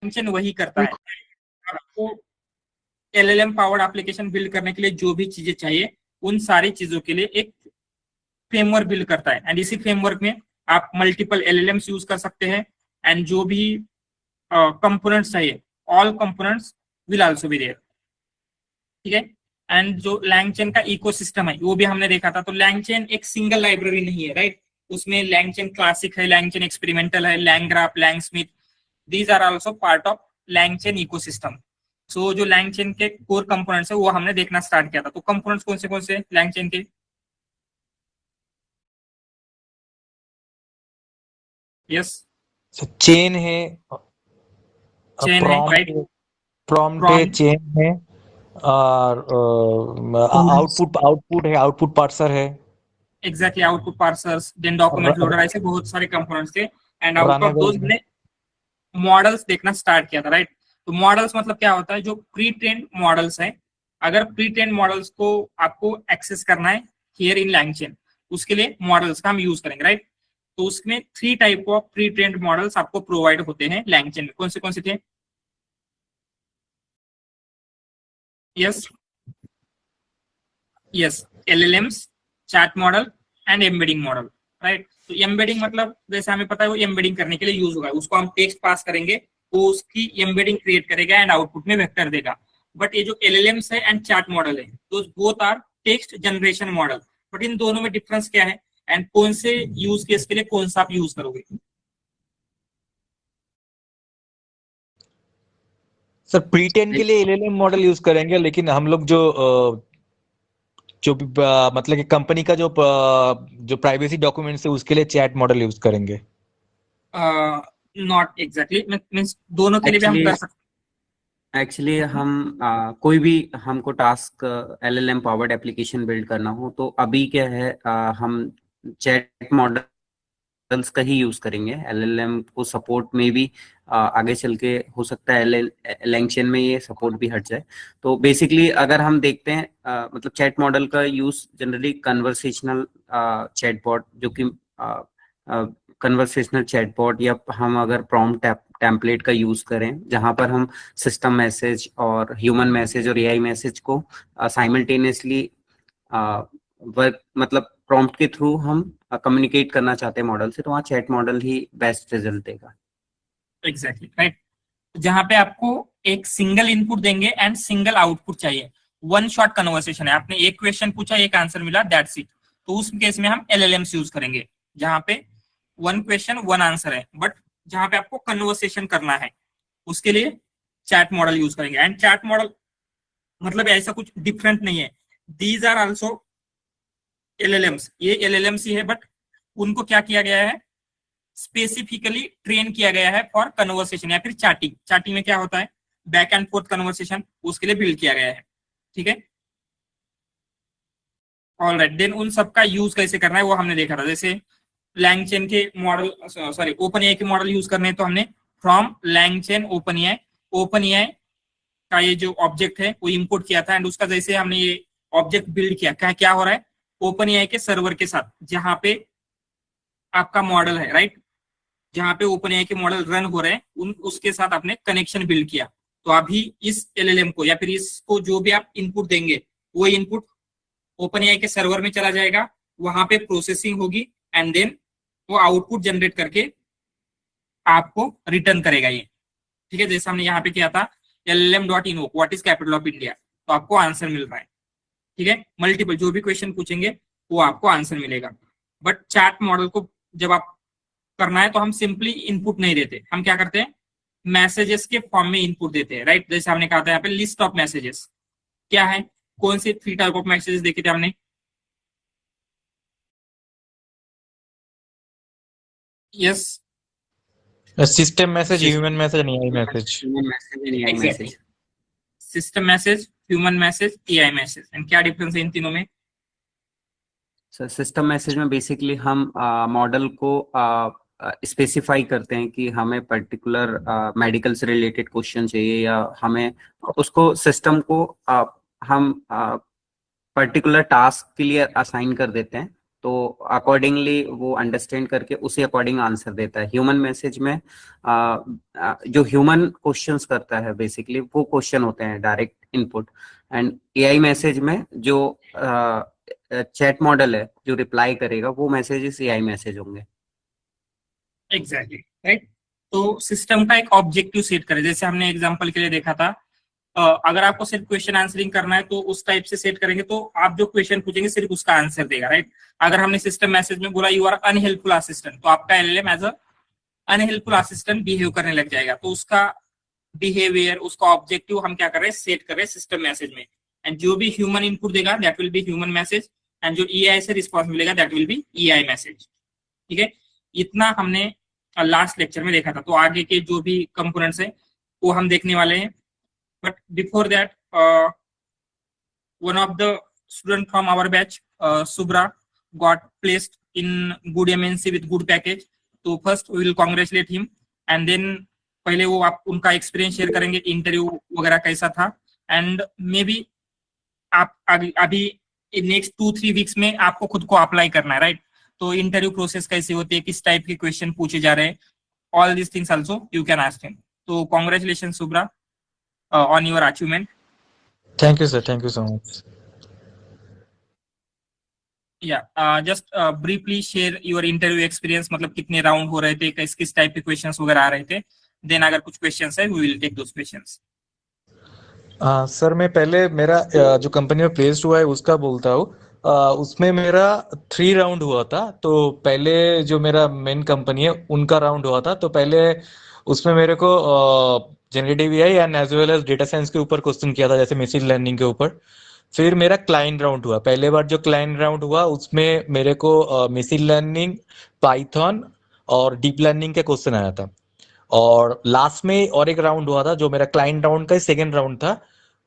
LangChain वही करता है। आपको LLM पावर्ड एप्लीकेशन बिल्ड करने के लिए जो भी चीजें चाहिए, उन सारी चीजों के लिए एक फ्रेमवर्क बिल्ड करता है। एंड इसी फ्रेमवर्क में आप मल्टीपल LLMs यूज कर सकते हैं, एंड जो भी कंपोनेंट्स चाहिए, all components will also be there. ठीक है। एंड जो LangChain का इकोसिस्टम है वो भी हमने देखा था। तो LangChain एक सिंगल लाइब्रेरी नहीं है, राइट। उसमें LangChain क्लासिक है, LangChain एक्सपेरिमेंटल है, LangGraph, LangSmith, these are also part of LangChain ecosystem. So जो LangChain के कोर कंपोनेंट्स है वो हमने देखना स्टार्ट किया था। तो कंपोनेंट्स कौन से LangChain के? यस, चेन है, चेन है, राइट। प्रॉम्प्ट है, प्रॉम्प्ट, चेन है, और आउटपुट है, आउटपुट पार्सर है, exactly, output parsers, then document loader, ऐसे बहुत सारे कंपोनेंट्स थे। And out of those runnable है। हमने मॉडल्स देखना स्टार्ट किया था, राइट। तो मॉडल्स मतलब क्या होता है? जो प्री ट्रेन्ड मॉडल्स है, अगर प्री ट्रेन्ड मॉडल्स को आपको एक्सेस करना है हियर इन LangChain, उसके लिए मॉडल्स का हम यूज करेंगे, राइट। तो उसमें 3 type of pre trained models आपको प्रोवाइड होते हैं LangChain में। कौन से थे? Yes, yes, LLMs, chat model and embedding model, right. तो एम्बेडिंग मतलब जैसे हमें पता है वो एम्बेडिंग करने के लिए यूज होगा, उसको हम टेक्स्ट पास करेंगे, वो उसकी एम्बेडिंग क्रिएट करेगा एंड आउटपुट में वेक्टर देगा। बट ये जो LLMs है एंड चैट मॉडल है, तो both are text generation model. But इन दोनों में डिफरेंस क्या है, एंड कौन से यूज केस के लिए कौन सा आप यूज करोगे? सर प्रीटेन के लिए एलएलएम मॉडल यूज करेंगे, लेकिन हम लोग जो भी मतलब कि कंपनी का जो प्राइवेसी डॉक्यूमेंट्स है उसके लिए चैट मॉडल यूज करेंगे। नॉट एग्जैक्टली, मीन्स दोनों के लिए भी हम एक्चुअली कर सकते एक्चुअली हम कोई भी हमको task LLM powered application build करना हो तो अभी क्या है, हम चैट मॉडल्स का ही यूज करेंगे। LLM को सपोर्ट में भी आगे चल के हो सकता है LangChain में ये सपोर्ट भी हट जाए। तो बेसिकली अगर हम देखते हैं, मतलब चैट मॉडल का यूज जनरली कन्वर्सेशनल चैटबॉट, जो कि कन्वर्सेशनल चैटबॉट, या हम अगर प्रॉम्प्ट टेम्पलेट का यूज करें जहां पर हम सिस्टम मैसेज और ह्यूमन मैसेज और AI मैसेज को साइमल्टेनियसली वर्क, मतलब प्रॉम्प्ट के थ्रू हम कम्युनिकेट करना चाहते हैं मॉडल से, तो वहाँ चैट मॉडल ही बेस्ट रिजल्ट देगा। Exactly, right. जहां पे आपको एक सिंगल इनपुट देंगे एंड सिंगल आउटपुट चाहिए, वन शॉट कन्वर्सेशन है, आपने एक क्वेश्चन पूछा, एक आंसर मिला, दैट्स इट। तो उस केस में हम LLMs यूज करेंगे, जहां पे वन क्वेश्चन वन आंसर है। बट जहां पे आपको कन्वर्सेशन करना है, उसके लिए चैट मॉडल यूज करेंगे। एंड चैट मॉडल मतलब ऐसा कुछ डिफरेंट नहीं है, दीज आर आल्सो LLMs, ये LLMs ही है, बट उनको क्या किया गया है, स्पेसिफिकली ट्रेन किया गया है फॉर कन्वर्सेशन या फिर चैटिंग। चैटिंग में क्या होता है, बैक एंड फोर्थ कन्वर्सेशन, उसके लिए बिल्ड किया गया है। ठीक है, ऑलराइट। देन उन सबका यूज कैसे करना है वो हमने देखा था। जैसे LangChain के मॉडल, सॉरी OpenAI के मॉडल यूज करने, तो हमने फ्रॉम LangChain OpenAI का ये जो ऑब्जेक्ट है वो इंपोर्ट किया था। एंड उसका जैसे हमने ये ऑब्जेक्ट बिल्ड किया, क्या क्या हो रहा है, OpenAI के सर्वर के साथ जहां पे आपका मॉडल है, राइट, जहां पे OpenAI के मॉडल रन हो रहे हैं, उसके साथ आपने कनेक्शन बिल्ड किया। तो अभी इस LLM को या फिर इसको जो भी आप इनपुट देंगे, वो इनपुट OpenAI के सर्वर में चला जाएगा, वहां पे प्रोसेसिंग होगी, एंड देन वो आउटपुट जनरेट करके आपको रिटर्न करेगा ये। ठीक है, जैसे हमने यहाँ पे किया था LLM.invoke what is capital of India, तो आपको आंसर मिल रहा है। ठीक है, मल्टीपल जो भी क्वेश्चन पूछेंगे वो आपको आंसर मिलेगा। बट चैट मॉडल को जब आप करना है तो हम सिंपली इनपुट नहीं देते, हम क्या करते हैं, मैसेजेस के फॉर्म में इनपुट देते हैं, राइट। जैसे हमने कहा था यहाँ पे लिस्ट ऑफ मैसेजेस क्या है, कौन से 3 टाइप ऑफ मैसेजेस देखे थे हमने? Yes, system message, human message, AI message. Exactly, system message, human message, AI message. And क्या डिफरेंस है इन तीनों में? सिस्टम मैसेज में बेसिकली हम मॉडल को स्पेसिफाई करते हैं कि हमें पर्टिकुलर मेडिकल से रिलेटेड क्वेश्चन चाहिए, या हमें उसको सिस्टम को हम पर्टिकुलर टास्क के लिए असाइन कर देते हैं, तो अकॉर्डिंगली वो अंडरस्टैंड करके उसी अकॉर्डिंग आंसर देता है। ह्यूमन मैसेज में जो ह्यूमन क्वेश्चंस करता है बेसिकली वो क्वेश्चन होते हैं direct input, and AI message में जो चैट मॉडल है जो रिप्लाई करेगा वो मैसेजेस एआई मैसेज होंगे। Exactly right. तो सिस्टम का एक ऑब्जेक्टिव सेट करें, जैसे हमने एग्जांपल के लिए देखा था, अगर आपको सिर्फ क्वेश्चन आंसरिंग करना है तो उस टाइप से सेट करेंगे तो आप जो क्वेश्चन पूछेंगे सिर्फ उसका आंसर देगा, राइट। अगर हमने सिस्टम मैसेज में बोला यू आर अनहेल्पफुल असिस्टेंट, तो आपका LLM as a unhelpful assistant behave करने लग जाएगा। तो उसका बिहेवियर, उसका ऑब्जेक्टिव हम क्या कर रहे हैं, सेट कर रहे हैं सिस्टम मैसेज में। एंड जो भी ह्यूमन इनपुट देगा that will be human message, and जो ईआई से रिस्पॉन्स मिलेगा that will be EI message. ठीक है, इतना हमने लास्ट लेक्चर में देखा था। तो आगे के जो भी कंपोनेंट्स है वो हम देखने वाले हैं। But before that, one of the student from our batch, Subra, got placed in good MNC with good package. तो first we will congratulate him, and then पहले वो आप उनका एक्सपीरियंस शेयर करेंगे, इंटरव्यू वगैरह कैसा था, एंड मे बी आप अभी नेक्स्ट 2-3 वीक्स में आपको खुद को अप्लाई करना है, राइट। तो इंटरव्यू प्रोसेस कैसे होती है, किस टाइप के क्वेश्चन पूछे जा रहे हैं, all this things also you can ask him. तो congratulation Subra on your achievement. Thank you sir, thank you so much. Just briefly share your interview experience, मतलब कितने राउंड हो रहे थे, किस टाइप के क्वेश्चंस वगैरह आ रहे थे। देन अगर कुछ क्वेश्चंस है we will take those questions. Sir मैं पहले मेरा जो कंपनी में प्लेस्ड हुआ है उसका बोलता हूँ। उसमें मेरा 3 राउंड हुआ था। तो पहले जो मेरा मेन कंपनी है उनका राउंड हुआ था। तो पहले उसमें मेरे को generative AI and as well as data science के ऊपर क्वेश्चन किया था, जैसे मशीन लर्निंग के ऊपर। फिर मेरा क्लाइंट राउंड हुआ। पहले बार जो क्लाइंट राउंड हुआ उसमें मेरे को मशीन लर्निंग, पाइथन और डीप लर्निंग के क्वेश्चन आया था। और लास्ट में और एक राउंड हुआ था जो मेरा क्लाइंट राउंड का सेकेंड राउंड था।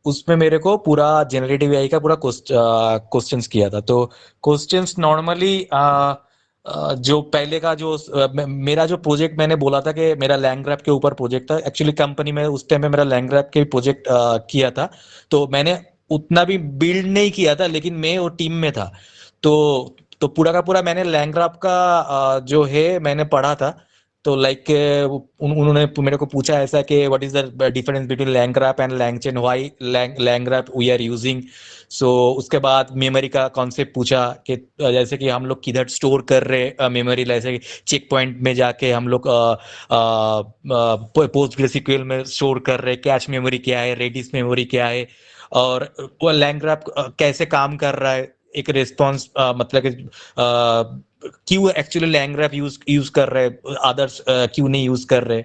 उसमें मेरे को पूरा जनरेटिव एआई का पूरा क्वेश्चंस किया था। तो क्वेश्चंस नॉर्मली जो पहले का जो मेरा जो प्रोजेक्ट मैंने बोला था कि मेरा लैंग्रैप के ऊपर प्रोजेक्ट था। एक्चुअली कंपनी में उस टाइम में मेरा लैंग्रैप के प्रोजेक्ट किया था। तो मैंने उतना भी बिल्ड नहीं किया था, लेकिन मैं वो टीम में था। तो पूरा का पूरा मैंने लैंग्रैप का जो है मैंने पढ़ा था। तो लाइक उन्होंने मेरे को पूछा ऐसा कि what is the difference between LangGraph and LangChain, why LangGraph we are using. So उसके बाद मेमोरी का कॉन्सेप्ट पूछा कि जैसे कि हम लोग किधर स्टोर कर रहे मेमोरी, जैसे चेक पॉइंट में जाके हम लोग पोस्टग्रेसक्यूएल में स्टोर कर रहे, कैश मेमोरी क्या है, रेडिस मेमोरी क्या है, और लैंग्रैप कैसे काम कर रहा है, एक रिस्पॉन्स मतलब क्यों एक्चुअली लैंग्रैप यूज कर रहे, अदर्स क्यों नहीं यूज कर रहे।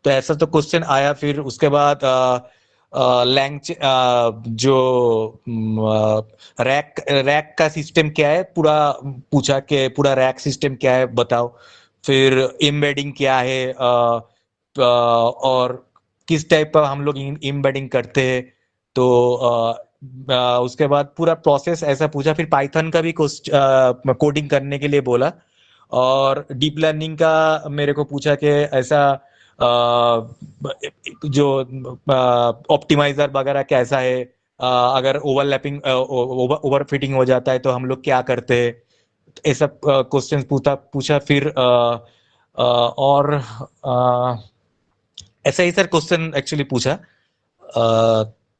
तो ऐसा तो क्वेश्चन आया। फिर उसके बाद जो रैक का सिस्टम क्या है पूरा पूछा कि पूरा रैक सिस्टम क्या है बताओ। फिर एम्बेडिंग क्या है, और किस टाइप का हम लोग एम्बेडिंग करते हैं। तो उसके बाद पूरा प्रोसेस ऐसा पूछा। फिर पाइथन का भी कोडिंग करने के लिए बोला। और डीप लर्निंग का मेरे को पूछा कि ऐसा जो ऑप्टिमाइजर वगैरह कैसा है, अगर ओवरलैपिंग ओवर फिटिंग हो जाता है तो हम लोग क्या करते हैं। ऐसा क्वेश्चन पूछा। फिर और ऐसा ही सर क्वेश्चन एक्चुअली पूछा।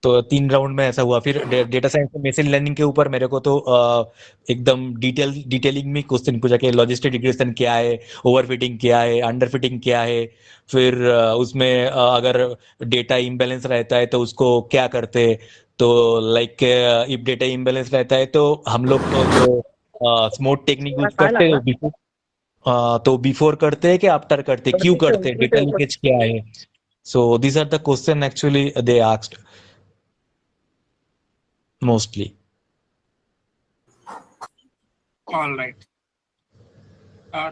तो 3 राउंड में ऐसा हुआ। फिर डेटा साइंस में मशीन लर्निंग के ऊपर मेरे को तो एकदम डिटेलिंग में क्वेश्चन पूछा कि लॉजिस्टिक रिग्रेशन क्या है, ओवरफिटिंग क्या है, अंडरफिटिंग क्या है। फिर उसमें अगर डेटा इम्बैलेंस रहता है तो उसको क्या करते हैं। तो लाइक इफ डेटा इम्बैलेंस रहता है तो हम लोग जो स्मूथ टेक्निक यूज करते हैं, तो बिफोर करते हैं कि आफ्टर करते हैं, क्यों करते हैं, डेटा लीकेज क्या है। So these are the question actually they asked mostly. All right,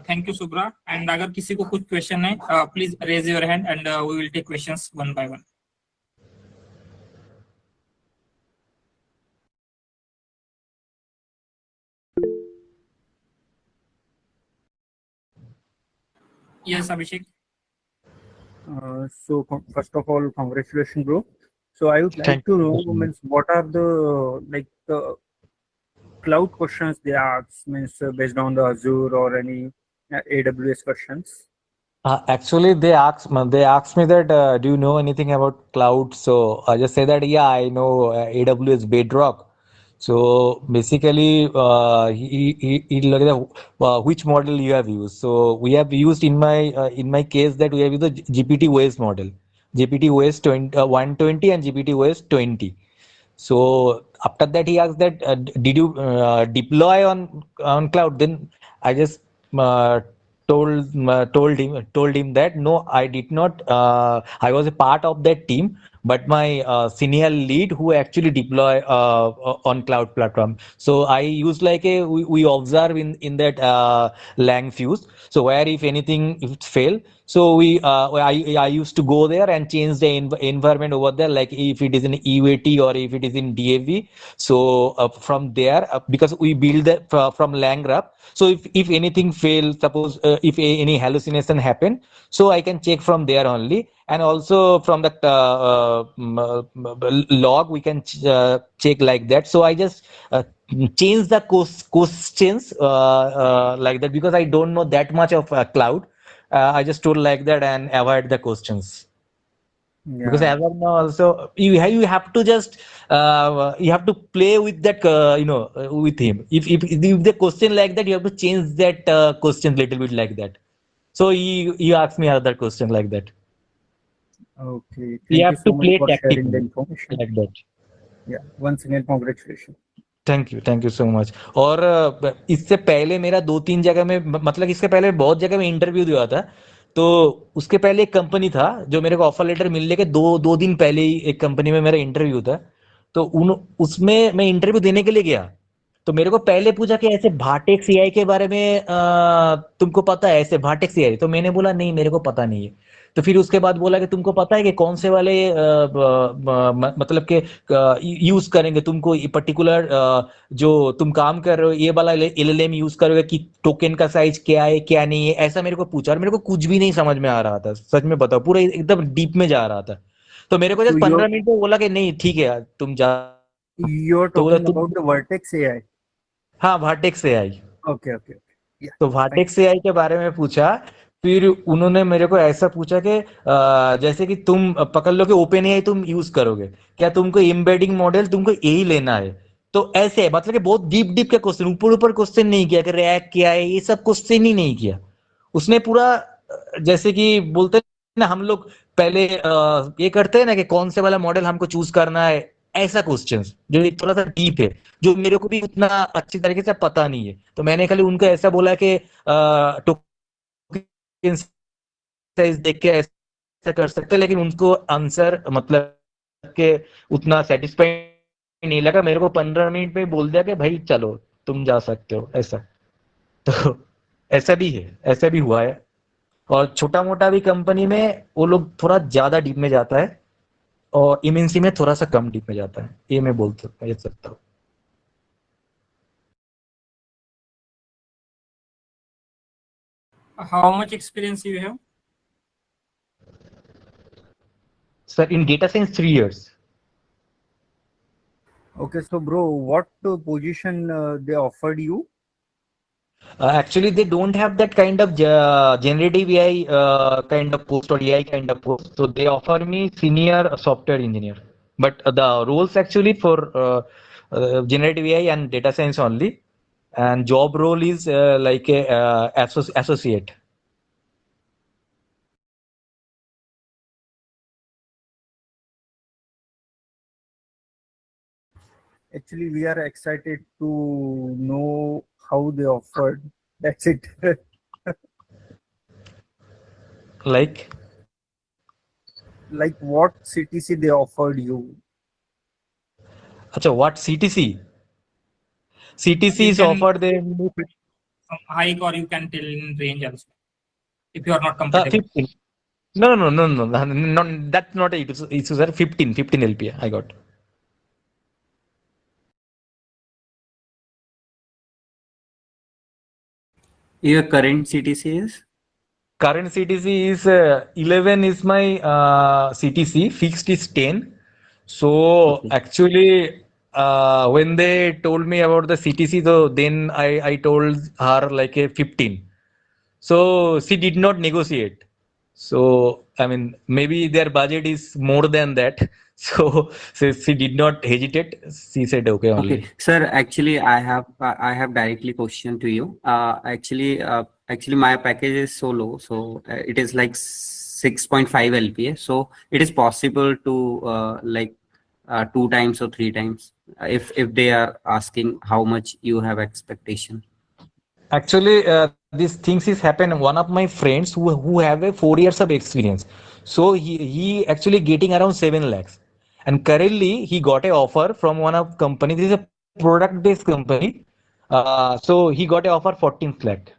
thank you Subra. And अगर किसी को कुछ क्वेश्चन है please raise your hand and we will take questions one by one. Yes Abhishek. So first of all, congratulations, bro. So I would like Thank to you know, so much. means what are the like the cloud questions they ask, means based on the Azure or any AWS questions? Actually, they asked me that do you know anything about cloud? So I just say that yeah, I know AWS Bedrock. So basically, he look at which model you have used. So we have used in my case that we have used the GPT OS model, GPT OS 120 and GPT OS 20. So after that, he asked that did you deploy on cloud? Then I just uh, told him that no, I did not. I was a part of that team, but my senior lead who actually deploy on cloud platform. So I used like we observe in that lang fuse. So where if anything if it fail, so I used to go there and change the environment over there, like if it is in EVT or if it is in DAV. So from there, because we build that from LangGraph. So if anything fails, suppose if any hallucination happen, so I can check from there only, and also from the log we can check like that. So I just change the questions like that, because I don't know that much of cloud. I just told like that and avoid the questions, because Yeah. as of now also you have to just you have to play with that with him. If the question like that, you have to change that question little bit like that. So he asked me another question like that. Okay. You Thank you have to so much play for sharing the tactically information. like that. Yeah. Once again, congratulations. Thank you so much. और इससे पहले मेरा 2-3 जगह में मतलब इसके पहले बहुत जगह में इंटरव्यू दिया था। तो उसके पहले एक कंपनी था जो मेरे को ऑफर लेटर मिलने के 2 दिन पहले ही एक कंपनी में मेरा इंटरव्यू था। तो उसमें मैं इंटरव्यू देने के लिए गया। तो मेरे को पहले पूछा कि ऐसे भाटेक्स एआई के बारे में तुमको पता है ऐसे भाटेक्स एआई? तो मैंने बोला नहीं, मेरे को पता नहीं है। तो फिर उसके बाद बोला कि तुमको पता है कि कौन से वाले मतलब के यूज करेंगे तुमको पर्टिकुलर जो तुम काम कर रहे हो ये वाला एलएलएम यूज करोगे कि टोकन का साइज क्या है क्या नहीं है, ऐसा मेरे को पूछा। और मेरे को कुछ भी नहीं समझ में आ रहा था, सच में बताओ, पूरा एकदम डीप में जा रहा था। तो मेरे को So जस्ट 15 मिनट में बोला कि नहीं ठीक है यार, तुम जा। you're तो बोला talking तुम, about the Vertex AI. हाँ Vertex AI. Okay. Okay. Okay. Yeah. तो Fine. भाटेक्स एआई के बारे में पूछा। फिर उन्होंने मेरे को ऐसा पूछा कि जैसे कि तुम पकड़ लो कि ओपन एआई तुम यूज करोगे, क्या तुमको एम्बेडिंग मॉडल तुमको यही लेना है? तो ऐसे मतलब कि बहुत डीप डीप के क्वेश्चन, ऊपर ऊपर क्वेश्चन नहीं किया कि रैक क्या है, ये सब क्वेश्चन ही नहीं किया उसने। पूरा जैसे कि बोलते हैं ना हम लोग पहले ये करते हैं ना कि कौन से वाला मॉडल हमको चूज करना है, ऐसा क्वेश्चन जो थोड़ा सा डीप है, जो मेरे को भी उतना अच्छी तरीके से पता नहीं है। तो मैंने खाली उनको ऐसा बोला कि टोकन साइज देख के ऐसा कर सकते हैं, लेकिन उनको आंसर मतलब के उतना सेटिस्फाई नहीं लगा। मेरे को 15 मिनट में बोल दिया कि भाई चलो तुम जा सकते हो, ऐसा। तो ऐसा भी है, ऐसा भी हुआ है। और छोटा मोटा भी कंपनी में वो लोग थोड़ा ज्यादा डीप में जाता है, और एमएनसी में थोड़ा सा कम डीप में जाता है, ये मैं बोल सकता हूँ। How much experience you have? Sir in data science 3 years। Okay. So, bro, what position they offered you? Actually, they don't have that kind of generative AI kind of post or AI kind of post. So they offer me senior software engineer. But the roles actually for generative AI and data science only, and job role is like a associate. Actually, we are excited to know how they offered. That's it. Like, Like what CTC they offered you. acha, what CTC? CTC You is can offered them hike or you can tell in range also if you are not comfortable. 15. No, that's not a issue, sir. 15 LPA I got. Your current CTC is? Current CTC is 11 is my CTC, fixed is 10. So Okay. actually when they told me about the CTC, so then I told her like a 15. So she did not negotiate. So I mean, maybe their budget is more than that. So she did not hesitate. She said okay only. Okay, sir. Actually, I have directly question to you. Actually, my package is so low, so it is like 6.5 LPA. So it is possible to like 2 times or 3 times if they are asking how much you have expectation. Actually, these things is happen. One of my friends who have a 4 years of experience, so he actually getting around 7 lakhs, and currently he got a offer from one of company. This is a product based company. So he got a offer 14 lakh.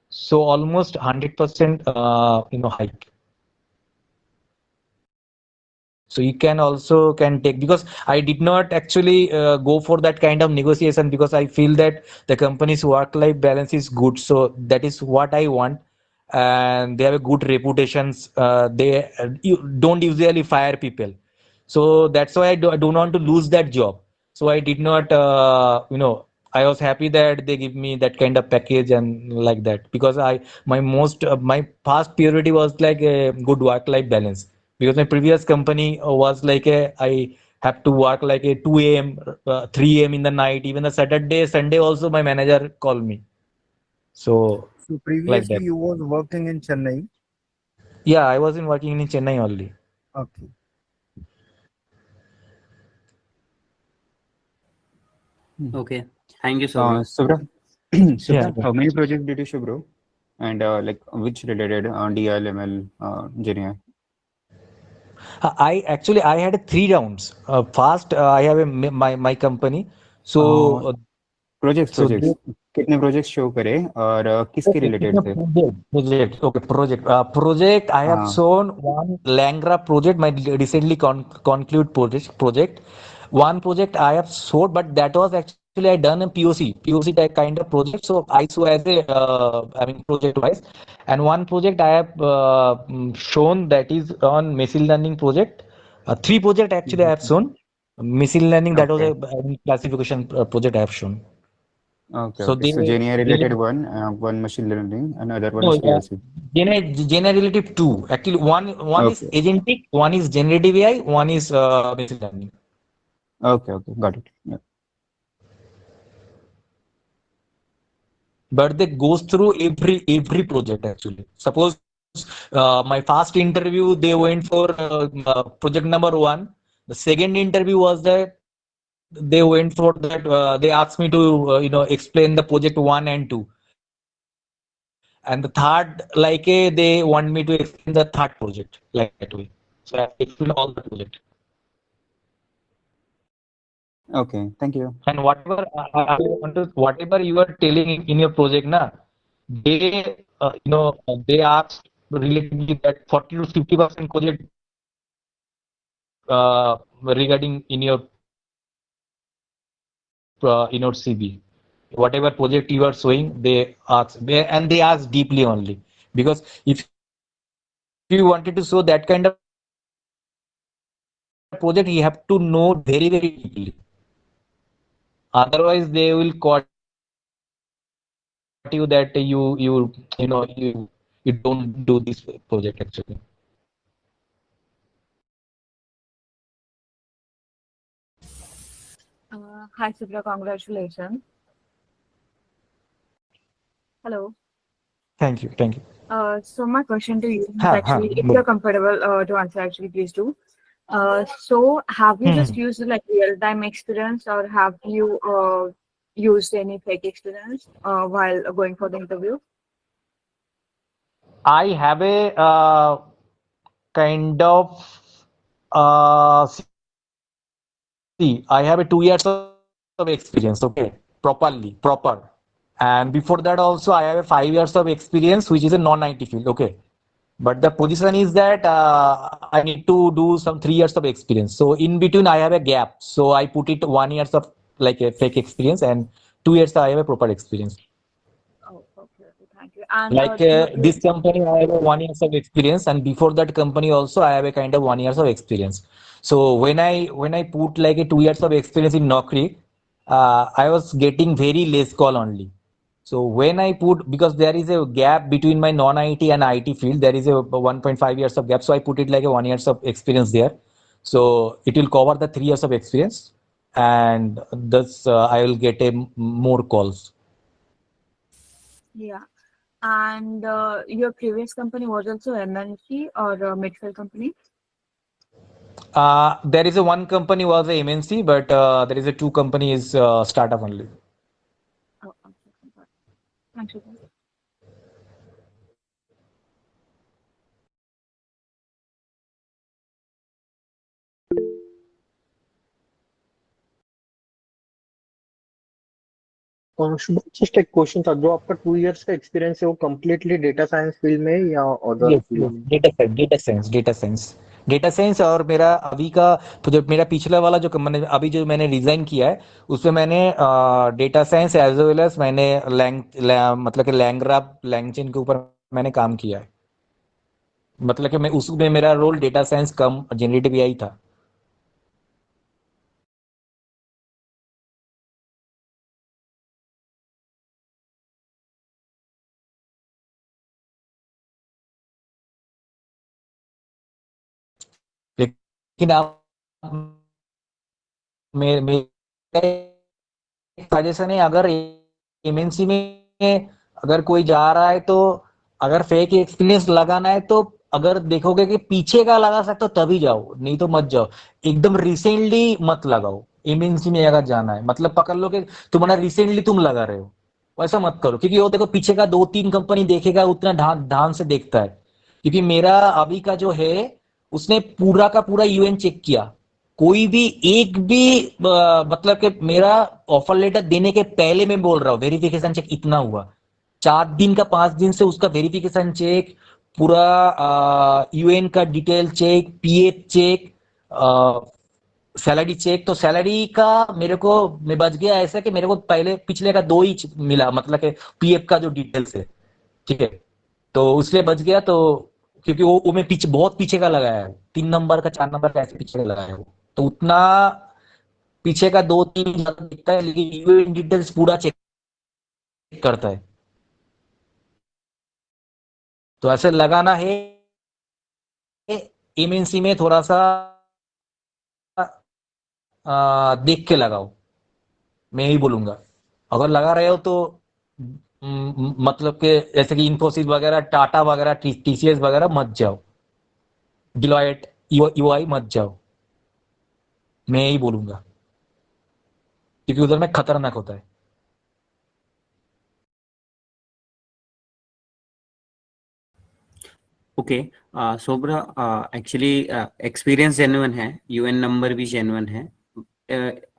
So almost 100% hike. So you can also can take, because I did not actually go for that kind of negotiation, because I feel that the company's work-life balance is good. So that is what I want, and they have a good reputations. They you don't usually fire people, so that's why I don't want to lose that job. So I did not, I was happy that they give me that kind of package and like that, because my first priority was like a good work-life balance, because my previous company was like I have to work like a 2 a.m., 3 a.m. in the night, even a Saturday, Sunday also my manager called me. So So like previously that. you was working in Chennai. Yeah, I was in working in Chennai only. Okay. Okay, thank you, Subra. Subra, Yeah. Subra, how many projects did you show, bro? And like which related DL, ML, GenAI? I had 3 rounds. First, I have my company. Uh, So projects so they, projects कितने projects show करे और किसके okay, related थे? project. I have हाँ. shown one Langra project, my recently conclude project. One project I have showed, but that was actually I done a POC type kind of project. So I saw as a, project wise. And one project I have shown, that is on machine learning project. Three project actually I have shown. Machine learning, that was Okay. a classification project I have shown. Okay, So okay. So GenAI related one machine learning, another one no, is POC. generative two. Actually, one is Okay. agentic, one is generative AI, one is machine learning. Okay, okay. Got it. Yeah. But they goes through every project actually. Suppose my first interview, they went for project number one. The second interview was that they went for that. They asked me to explain the project one and two. And the third, like they want me to explain the third project like that way. So I have explained all the project. Okay, thank you. And whatever you are telling in your project, na, they ask relatively that 40 to 50% project regarding in your CV. Whatever project you are showing, they ask deeply only, because if you wanted to show that kind of project, you have to know very deeply. Otherwise, they will call you that you don't do this project actually. Hi, Subra. Congratulations. Hello. Thank you. So my question to you is हाँ हाँ actually, if बोलो. you're comfortable to answer, actually, please do. So have you just used like real-time experience, or have you used any fake experience while going for the interview? I have a kind of uh, see, I have a 2 years of experience, okay, proper. And before that also, I have a 5 years of experience, which is a non-IT field, okay. But the position is that I need to do some 3 years of experience. So in between, I have a gap. So I put it 1 years of like a fake experience, and 2 years I have a proper experience. Oh, okay, thank you. And Like this company, I have a 1 year of experience, and before that company also, I have a kind of 1 year of experience. So when I put like a 2 years of experience in Naukri, I was getting very less call only. So when I put, because there is a gap between my non-IT and IT field, there is a 1.5 years of gap. So I put it like a 1 year of experience there. So it will cover the 3 years of experience, and thus I will get a more calls. yeah. And your previous company was also MNC or a mid-scale company? There is a one company was a MNC, but there is a two companies startup only. Oh, okay. Got it. Thanks, Shubham. Shubham, just एक question था, जो आपका 2 years का experience है वो completely data science field में है या अदर Yes, फील्ड yes, में? Data science. और मेरा अभी का जो मेरा पिछला वाला जो मैंने अभी जो मैंने रिजाइन किया है, उसमें मैंने data science as well as मैंने मतलब कि लैंग्राफ लैंगचेन के ऊपर मैंने काम किया है। मतलब कि मैं उसमें मेरा रोल डेटा साइंस कम जनरेटिव एआई था। लेकिन आप मेरे सजेशन है, अगर एमएनसी में अगर कोई जा रहा है तो अगर फेक एक्सपीरियंस लगाना है तो अगर देखोगे कि पीछे का लगा सकते हो तभी जाओ, नहीं तो मत जाओ। एकदम रिसेंटली मत लगाओ एमएनसी में अगर जाना है। मतलब पकड़ लो कि तुम्हारा रिसेंटली तुम लगा रहे हो, वैसा मत करो, क्योंकि वो देखो पीछे का 2-3 कंपनी देखेगा, उतना ध्यान से देखता है। क्योंकि मेरा अभी का जो है उसने पूरा का पूरा यूएन चेक किया, कोई भी एक भी मतलब कि मेरा ऑफर लेटर देने के पहले मैं बोल रहा हूँ वेरिफिकेशन चेक इतना हुआ। 4 दिन का 5 दिन से उसका वेरिफिकेशन चेक, पूरा यूएन का detail check, PF check, salary check. तो सैलरी का मेरे को मैं बच गया ऐसा कि मेरे को पहले पिछले का 2 ही मिला, मतलब कि पीएफ का जो डिटेल्स है, ठीक है, तो उसलिए बच गया। तो क्योंकि वो मैं पीछे बहुत पीछे का लगाया है, 3 नंबर का 4 नंबर का ऐसे पीछे का लगाया है वो, तो उतना पीछे का 2-3 ज्यादा दिखता है, लेकिन यूएन डिटेल्स पूरा चेक करता है। तो ऐसे लगाना है एमएनसी में, थोड़ा सा देख के लगाओ, मैं यही बोलूंगा। अगर लगा रहे हो तो मतलब कि जैसे कि इन्फोसिस वगैरह, टाटा वगैरह, टीसीएस वगैरह मत जाओ, डिलॉयट, यूआई मत जाओ, मैं यही बोलूंगा, क्योंकि उधर में खतरनाक होता है। ओके, सोब्रा, एक्चुअली एक्सपीरियंस जेन्युइन है, यूएन नंबर भी जेन्युइन है।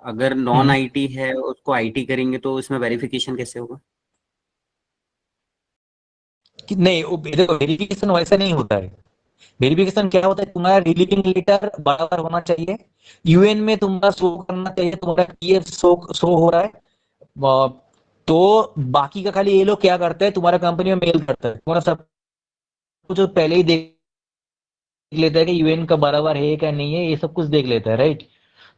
अगर नॉन आईटी है उसको आईटी करेंगे तो इसमें वेरिफिकेशन कैसे होगा? नहीं, देखो वेरिफिकेशन वैसा नहीं होता है। वेरिफिकेशन क्या होता है, तुम्हारा रिलीविंग लेटर बराबर होना चाहिए, यूएन में तुम्हारा शो करना चाहिए, तुम्हारा पीएफ शो हो रहा है। तो बाकी का खाली ये लोग क्या करते हैं, तुम्हारा कंपनी में मेल करता है, तुम्हारा सब कुछ पहले ही देख लेता है कि यूएन का बराबर है क्या नहीं है, ये सब कुछ देख लेता है, राइट।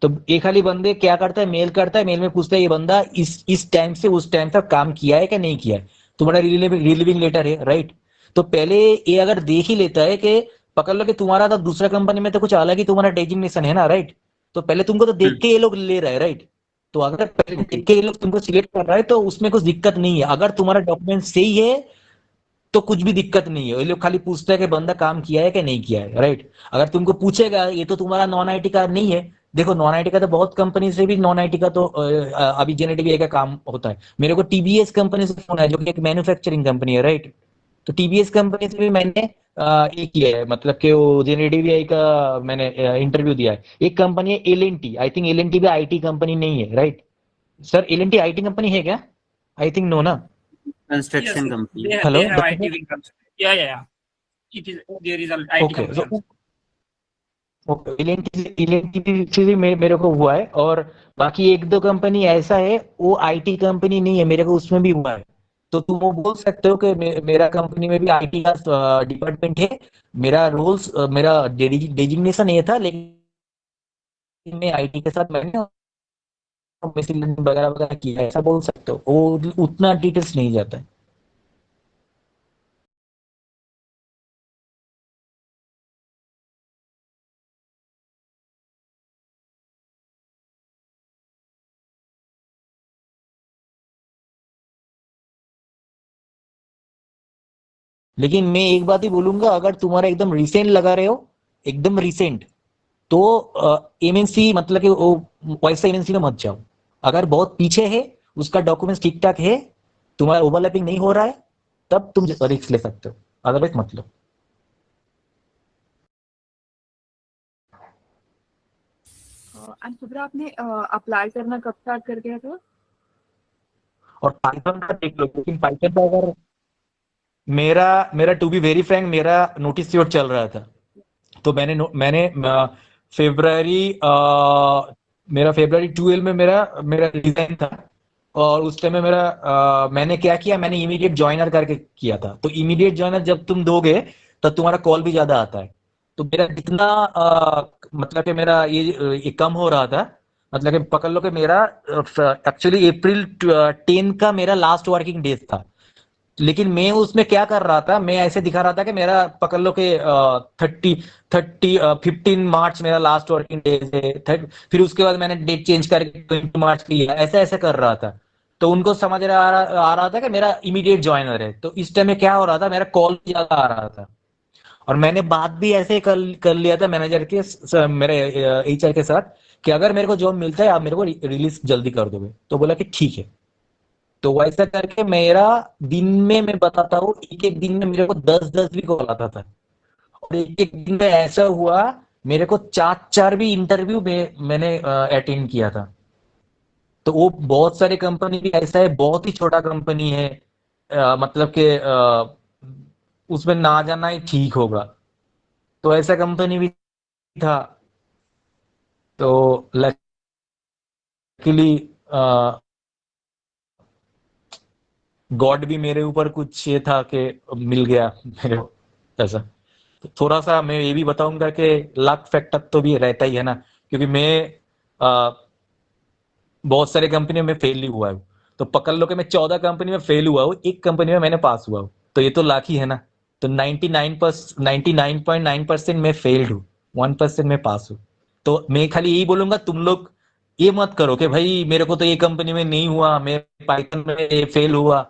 तो एक खाली बंदे क्या करता है, मेल करता है, मेल में पूछता है ये बंदा इस टाइम से उस टाइम तक काम किया है क्या नहीं किया है, तुम्हारा रिलीविंग लेटर है, राइट। तो पहले ये अगर देख ही लेता है कि पकड़ लो कि तुम्हारा तो दूसरा कंपनी में तो कुछ अलग ही तुम्हारा डेजिग्नेशन है ना, राइट। तो पहले तुमको तो देख के ये लोग ले रहा है, राइट। तो अगर पहले देख के ये लोग तुमको सिलेक्ट कर रहा है तो उसमें कुछ दिक्कत नहीं है। अगर तुम्हारा डॉक्यूमेंट सही है तो कुछ भी दिक्कत नहीं है, ये लोग खाली पूछते हैं कि बंदा काम किया है कि नहीं किया है, राइट। अगर तुमको पूछेगा ये तो तुम्हारा नॉन आईटी का नहीं है, देखो नॉन आईटी का तो बहुत कंपनी से भी नॉन आईटी का तो अभी जेनेटिव एआई का काम होता है। मेरे को टीबीएस कंपनी से फोन है, जो कि एक मैन्युफैक्चरिंग कंपनी है, राइट। तो टीबीएस कंपनी से भी मैंने ये किया है, मतलब कि वो जेनेटिव एआई का मैंने इंटरव्यू दिया है। एक कंपनी है एलएनटी, आई थिंक एलएनटी भी आईटी कंपनी नहीं है, राइट। सर एलएनटी आईटी कंपनी है क्या? आई थिंक नो ना। Construction company. Hello, they have Dr. IT wing. Yeah. It is there is a IT okay, company. Okay, LNT से भी मेरे को हुआ है, और बाकी 1-2 कंपनी ऐसा है वो आईटी कंपनी नहीं है, मेरे को उसमें भी हुआ है। तो तुम वो बोल सकते हो कि मेरा कंपनी में भी आईटी का डिपार्टमेंट है, मेरा रोल्स मेरा डेजिग्नेशन ये था, लेकिन मैं आईटी के साथ मैंने मशीन लर्निंग वगैरह वगैरह किया है, ऐसा बोल सकते हो। वो उतना डिटेल्स नहीं जाता है। लेकिन मैं एक बात ही बोलूंगा, अगर तुम्हारा एकदम रिसेंट लगा रहे हो, एकदम रिसेंट, तो एमएनसी मतलब कि वो वैसा एमएनसी में मत जाओ। अगर बहुत पीछे है, उसका डॉक्यूमेंट्स ठीक ठाक है, तुम्हारा ओवरलैपिंग नहीं हो रहा है, तब तुम रिस्क ले सकते हो, अदरवाइज मत लो। एंड सुब्रा, आपने अप्लाई करना कब स्टार्ट कर दिया था? और पाइथन का देख लो, लेकिन पाइथन का अगर मेरा मेरा टू बी वेरी फ्रैंक, मेरा नोटिस पीरियड चल रहा था, तो मैंने फेब्रुअरी मेरा फेब्रुअरी 12 में मेरा मेरा रिजाइन था। और उस टाइम में मैंने क्या किया, मैंने इमीडिएट ज्वाइनर करके किया था। तो इमीडिएट ज्वाइनर जब तुम दोगे, तब तुम्हारा कॉल भी ज्यादा आता है। तो मेरा जितना मतलब कि मेरा ये कम हो रहा था, मतलब कि पकड़ लो कि मेरा एक्चुअली अप्रैल 10 का मेरा लास्ट वर्किंग डेज था। लेकिन मैं उसमें क्या कर रहा था, मैं ऐसे दिखा रहा था कि मेरा पकड़ लो कि 15 मार्च मेरा लास्ट वर्किंग डे है। फिर उसके बाद मैंने डेट चेंज करके 20 मार्च किया, ऐसा ऐसा कर रहा था। तो उनको समझ आ रहा था कि मेरा इमीडिएट ज्वाइनर है। तो इस टाइम में क्या हो रहा था, मेरा कॉल ज्यादा आ रहा था। और मैंने बात भी ऐसे कर लिया था मैनेजर के मेरे एचआर के साथ, कि अगर मेरे को जॉब मिलता है, आप मेरे को रिलीज जल्दी कर दोगे। तो बोला कि ठीक है। तो वैसा करके मेरा दिन में, मैं बताता हूँ, एक एक दिन में मेरे को 10-10 भी कॉल आता था। और एक एक दिन में ऐसा हुआ, मेरे को 4-4 भी इंटरव्यू में मैंने अटेंड किया था। तो वो बहुत सारे कंपनी भी ऐसा है, बहुत ही छोटा कंपनी है, मतलब कि उसमें ना जाना ही ठीक होगा। तो ऐसा कंपनी भी था। तो लकीली गॉड भी मेरे ऊपर कुछ ये था कि मिल गया मेरे को ऐसा। तो थोड़ा सा मैं ये भी बताऊंगा कि लक फैक्टर तो भी रहता ही है ना, क्योंकि मैं आ, बहुत सारे कंपनी में फेल ही हुआ हूँ। तो पकड़ लो कि मैं 14 कंपनी में फेल हुआ हूँ, एक कंपनी में मैंने पास हुआ हूँ, तो ये तो लक ही है ना। तो 99.9% मैं फेल्ड हूँ, 1% में पास हूँ। तो मैं खाली यही बोलूंगा, तुम लोग ये मत करो कि भाई मेरे को तो ये कंपनी में नहीं हुआ, मैं पाइथन में फेल हुआ।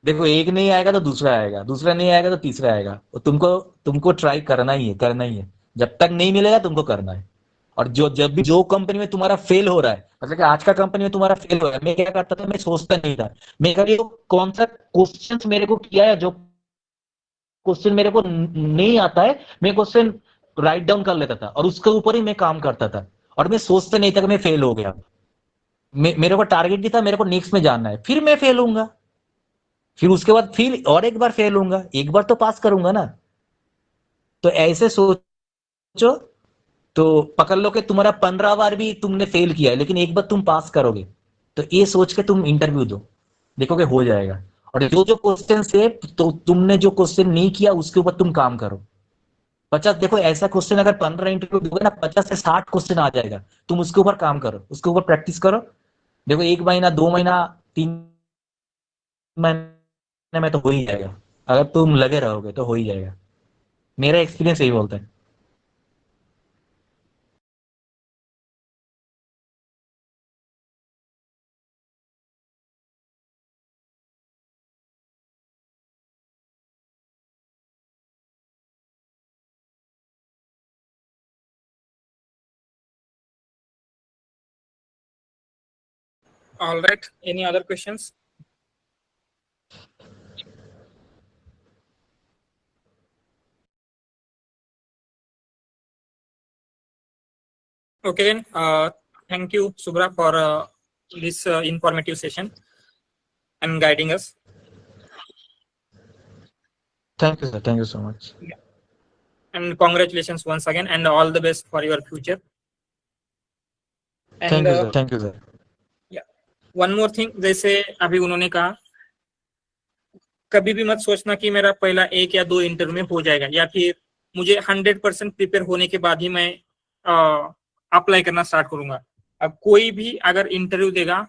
देखो, एक नहीं आएगा तो दूसरा आएगा, दूसरा नहीं आएगा तो तीसरा आएगा। और तुमको तुमको ट्राई करना ही है, करना ही है। जब तक नहीं मिलेगा तुमको करना है। और जब भी जो कंपनी में तुम्हारा फेल हो रहा है, मतलब कि आज का कंपनी में तुम्हारा फेल हो रहा है, मैं क्या करता था, मैं सोचता नहीं था। मैं खाली कौन सा क्वेश्चन मेरे को किया है, जो क्वेश्चन मेरे को नहीं आता है, मैं क्वेश्चन राइट डाउन कर लेता था और उसके ऊपर ही मैं काम करता था। और मैं सोचता नहीं था कि मैं फेल हो गया। मेरे को टारगेट भी था, मेरे को नेक्स्ट में जानना है, फिर मैं फेल होऊंगा, फिर उसके बाद फिर और एक बार फेल होऊंगा, एक बार तो पास करूंगा ना। तो ऐसे सोचो। तो पकड़ लो कि तुम्हारा 15 बार भी तुमने फेल किया है, लेकिन एक बार तुम पास करोगे। तो ये सोच के तुम इंटरव्यू दो, देखोगे हो जाएगा। और जो जो क्वेश्चन से तो तुमने जो क्वेश्चन नहीं किया, उसके ऊपर तुम काम करो। 50, देखो ऐसा क्वेश्चन अगर 15 इंटरव्यू दोगे ना, 50 से 60 क्वेश्चन आ जाएगा। तुम उसके ऊपर काम करो, उसके ऊपर प्रैक्टिस करो। देखो, 1 महीना, 2 महीना, 3 महीने में तो हो ही जाएगा। अगर तुम लगे रहोगे तो हो ही जाएगा। मेरा एक्सपीरियंस यही बोलता है। All right. Any other questions? Okay, then. Thank you, Subra, for this informative session and guiding us. Thank you sir, thank you so much. And congratulations once again, and all the best for your future. Thank And you sir, thank you sir. yeah, one more thing, जैसे अभी उन्होंने कहा कभी भी मत सोचना कि मेरा पहला 1 या 2 इंटरव्यू में हो जाएगा, या फिर मुझे 100% प्रिपेयर होने के बाद ही मैं अप्लाई करना स्टार्ट करूंगा। अब कोई भी अगर इंटरव्यू देगा,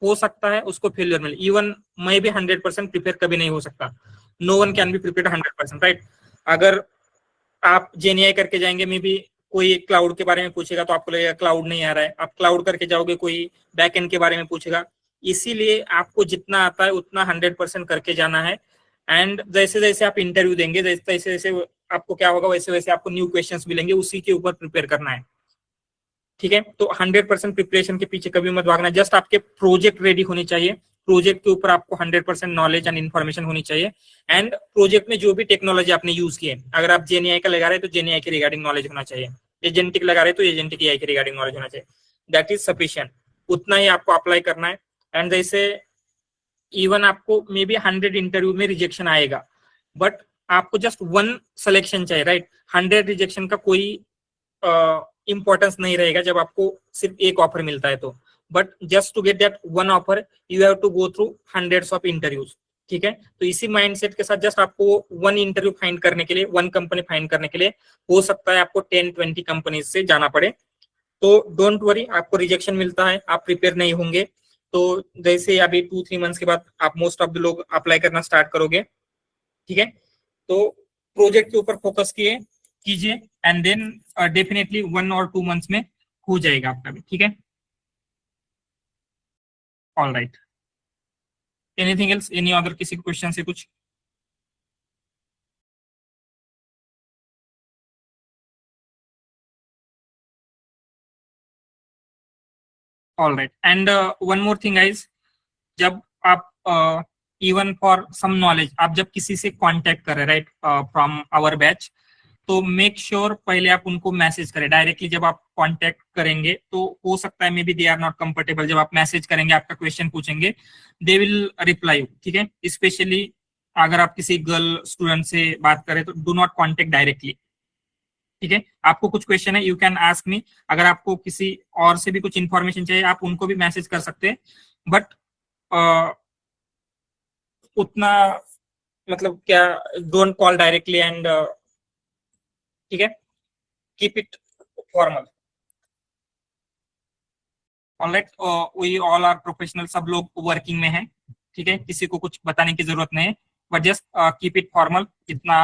हो सकता है उसको फेलियर मिले। इवन मैं भी 100% प्रिपेयर कभी नहीं हो सकता। No one can be prepare 100%, right. अगर आप जेएनआई करके जाएंगे, मे बी कोई क्लाउड के बारे में पूछेगा तो आपको लगेगा क्लाउड नहीं आ रहा है। आप क्लाउड करके जाओगे, कोई बैकएंड के बारे में पूछेगा। इसीलिए आपको जितना आता है उतना 100% करके जाना है। एंड जैसे जैसे आप इंटरव्यू देंगे, जैसे जैसे आपको क्या होगा, वैसे वैसे आपको न्यू क्वेश्चंस मिलेंगे, उसी के ऊपर प्रिपेयर करना है, ठीक है। तो 100% प्रिपरेशन के पीछे कभी मत भागना। जस्ट आपके प्रोजेक्ट रेडी होनी चाहिए, प्रोजेक्ट के ऊपर आपको 100% नॉलेज एंड इन्फॉर्मेशन होनी चाहिए। एंड प्रोजेक्ट में जो भी टेक्नोलॉजी आपने यूज की है, अगर आप जेएनआई का लगा रहे हैं तो जेएनआई के रिगार्डिंग नॉलेज होना चाहिए, एजेंटिक लगा रहे हैं तो एजेंटिक एआई के रिगार्डिंग नॉलेज होना चाहिए। दैट इज सफिशिएंट, उतना ही आपको अप्लाई करना है। एंड जैसे इवन आपको मे बी 100 इंटरव्यू में रिजेक्शन आएगा, बट आपको जस्ट 1 सिलेक्शन चाहिए, राइट। 100 रिजेक्शन का कोई इंपॉर्टेंस नहीं रहेगा जब आपको सिर्फ एक ऑफर मिलता है तो। But just to get that 1 offer you have to go through hundreds of interviews, ठीक है। तो इसी माइंडसेट के साथ जस्ट आपको 1 इंटरव्यू फाइंड करने के लिए, 1 कंपनी फाइंड करने के लिए हो सकता है आपको 10-20 कंपनीज से जाना पड़े। तो डोंट वरी, आपको रिजेक्शन मिलता है, आप प्रिपेयर नहीं होंगे तो जैसे अभी 2-3 मंथ्स के बाद आप मोस्ट ऑफ द लोग अप्लाई करना स्टार्ट करोगे, ठीक है। तो प्रोजेक्ट के ऊपर फोकस कीजिए एंड देन डेफिनेटली 1 और 2 मंथ्स में हो जाएगा आपका भी, ठीक है। All right, anything else, any other, किसी को क्वेश्चन से कुछ? All right, and one more thing guys, जब आप इवन फॉर सम नॉलेज, आप जब किसी से कांटेक्ट करें, राइट, फ्रॉम आवर बैच, तो मेक श्योर पहले आप उनको मैसेज करें डायरेक्टली। जब आप कांटेक्ट करेंगे तो हो सकता है maybe they are not comfortable, जब आप मैसेज करेंगे, आपका क्वेश्चन पूछेंगे, दे विल रिप्लाई यू, ठीक है। स्पेशली अगर आप किसी गर्ल स्टूडेंट से बात करें तो डू नॉट कांटेक्ट डायरेक्टली, ठीक है। आपको कुछ क्वेश्चन है, यू कैन आस्क मी। अगर आपको किसी और से भी कुछ इंफॉर्मेशन चाहिए, आप उनको भी मैसेज कर सकते हैं, बट उतना मतलब क्या, डोंट कॉल डायरेक्टली एंड, ठीक है, keep it formal. Alright, we all are professional, सब लोग वर्किंग में हैं, ठीक है, किसी को कुछ बताने की जरूरत नहीं है, but just keep it formal, इतना,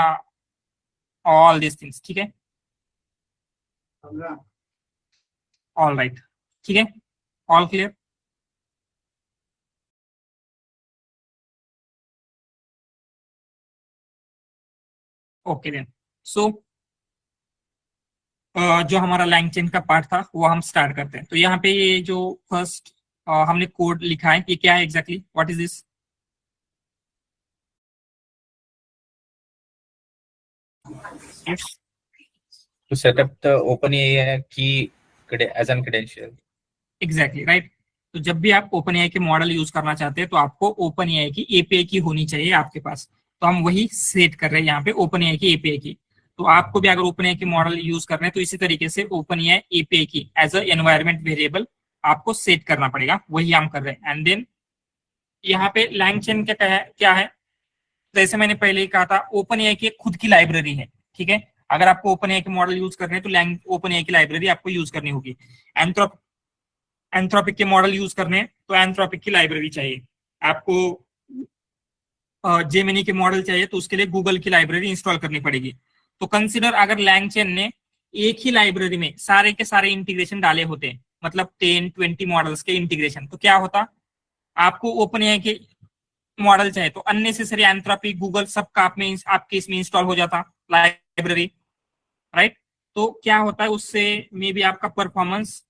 ऑल दिस थिंग्स, ठीक है। ऑल राइट, ठीक है, ऑल क्लियर। ओके देन, सो जो हमारा लैंगचेन का पार्ट था वो हम स्टार्ट करते हैं। तो यहाँ पे ये जो फर्स्ट हमने कोड लिखा है, ये क्या है exactly, what is this? To set up the OpenAI key as an credential. Exactly right. तो जब भी आप OpenAI के मॉडल यूज करना चाहते हैं तो आपको OpenAI की API की होनी चाहिए आपके पास। तो हम वही सेट कर रहे हैं यहाँ पे OpenAI की API की। तो आपको भी अगर OpenAI के मॉडल यूज करना है तो इसी तरीके से OpenAI API की एज अ एनवायरमेंट वेरिएबल आपको सेट करना पड़ेगा, वही हम कर रहे हैं। एंड देन यहाँ पे LangChain क्या है, जैसे मैंने पहले ही कहा था, OpenAI की खुद की लाइब्रेरी है, ठीक है। अगर आपको OpenAI के मॉडल यूज करने हैं तो OpenAI की लाइब्रेरी आपको यूज करनी होगी। एंथ्रोपिक के मॉडल यूज करने हैं तो एंथ्रोपिक की लाइब्रेरी चाहिए आपको। जेमिनी के मॉडल चाहिए तो उसके लिए गूगल की लाइब्रेरी इंस्टॉल करनी पड़ेगी। तो कंसिडर अगर LangChain ने एक ही लाइब्रेरी में सारे के सारे इंटीग्रेशन डाले होते, मतलब 10-20 मॉडल्स के इंटीग्रेशन, तो क्या होता, आपको OpenAI के मॉडल चाहिए तो अननेसेसरी एंथ्रोपिक, गूगल सबका आपके इसमें इंस्टॉल हो जाता लाइब्रेरी, राइट। तो क्या होता है, उससे मे बी आपका परफॉर्मेंस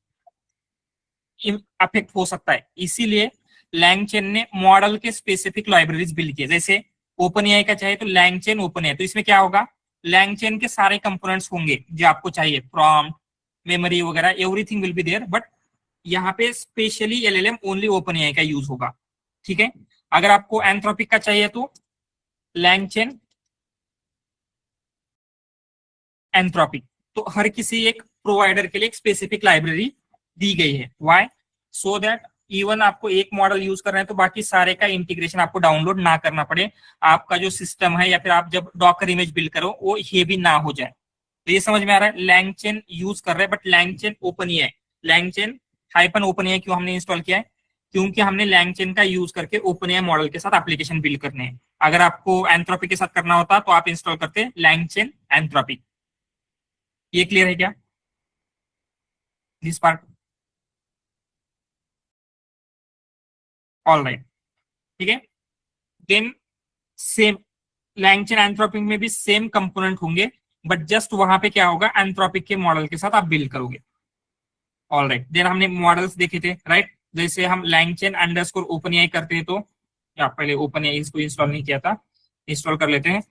अफेक्ट हो सकता है। इसीलिए LangChain ने मॉडल के स्पेसिफिक लाइब्रेरीज बिल्ड किए। जैसे OpenAI का चाहिए तो LangChain OpenAI, तो इसमें क्या होगा, LangChain के सारे कंपोनेंट्स होंगे जो आपको चाहिए, प्रॉम्प्ट, मेमोरी वगैरह, everything will be there. But यहाँ पे स्पेशली LLM ओनली OpenAI का यूज होगा, ठीक है। अगर आपको एंथ्रोपिक का चाहिए तो LangChain एंथ्रोपिक। तो हर किसी एक प्रोवाइडर के लिए एक स्पेसिफिक लाइब्रेरी दी गई है। व्हाई? सो दैट इवन आपको एक मॉडल यूज कर रहे हैं तो बाकी सारे का इंटीग्रेशन आपको डाउनलोड ना करना पड़े, आपका जो सिस्टम है या फिर आप जब डॉकर इमेज बिल्ड करो वो हेवी ना हो जाए। तो ये समझ में आ रहा है, लैंगचेन यूज कर रहे हैं but LangChain OpenAI, LangChain hyphen OpenAI क्यों हमने इंस्टॉल किया है, क्योंकि हमने लैंगचेन का यूज करके ओपनएआई मॉडल के साथ एप्लीकेशन बिल्ड करने हैं। अगर आपको एंथ्रोपिक के साथ करना होता तो आप इंस्टॉल करते लैंगचेन एंथ्रोपिक। ये क्लियर है क्या दिस पार्ट? ऑल राइट, ठीक है। देन सेम लैंगचेन एंथ्रोपिक में भी सेम कंपोनेंट होंगे बट जस्ट वहां पे क्या होगा, एंथ्रोपिक के मॉडल के साथ आप बिल्ड करोगे। ऑल राइट, देन हमने मॉडल्स देखे थे राइट, जैसे हम लैंगचेन अंडरस्कोर ओपनएआई करते हैं तो या पहले ओपनएआई इसको इंस्टॉल नहीं किया था, इंस्टॉल कर लेते हैं।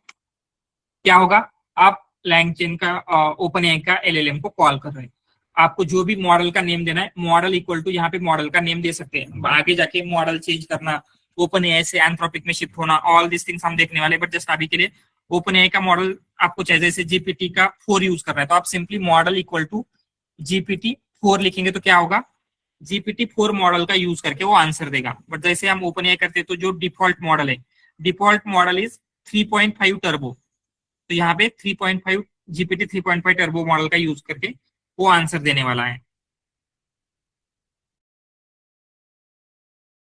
क्या होगा, आप लैंगचेन का ओपनएआई का एलएलएम को कॉल कर रहे हैं, आपको जो भी मॉडल का नेम देना है, मॉडल इक्वल टू यहाँ पे मॉडल का नेम दे सकते हैं, आगे जाके मॉडल चेंज करना, ओपनएआई से एंथ्रोपिक में शिफ्ट होना, ऑल दिस थिंग्स हम देखने वाले, बट जस्ट अभी के लिए ओपनएआई का मॉडल आपको चाहिए, जैसे जीपीटी का 4 यूज कर रहा है तो आप simply model equal to GPT 4 लिखेंगे तो क्या होगा, जीपीटी 4 मॉडल का यूज करके वो आंसर देगा। बट जैसे हम ओपनएआई करते हैं तो जो डिफॉल्ट मॉडल है, डिफॉल्ट मॉडल इज 3.5 टर्बो, तो यहाँ पे 3.5 जीपीटी 3.5 टर्बो मॉडल का यूज करके वो आंसर देने वाला है।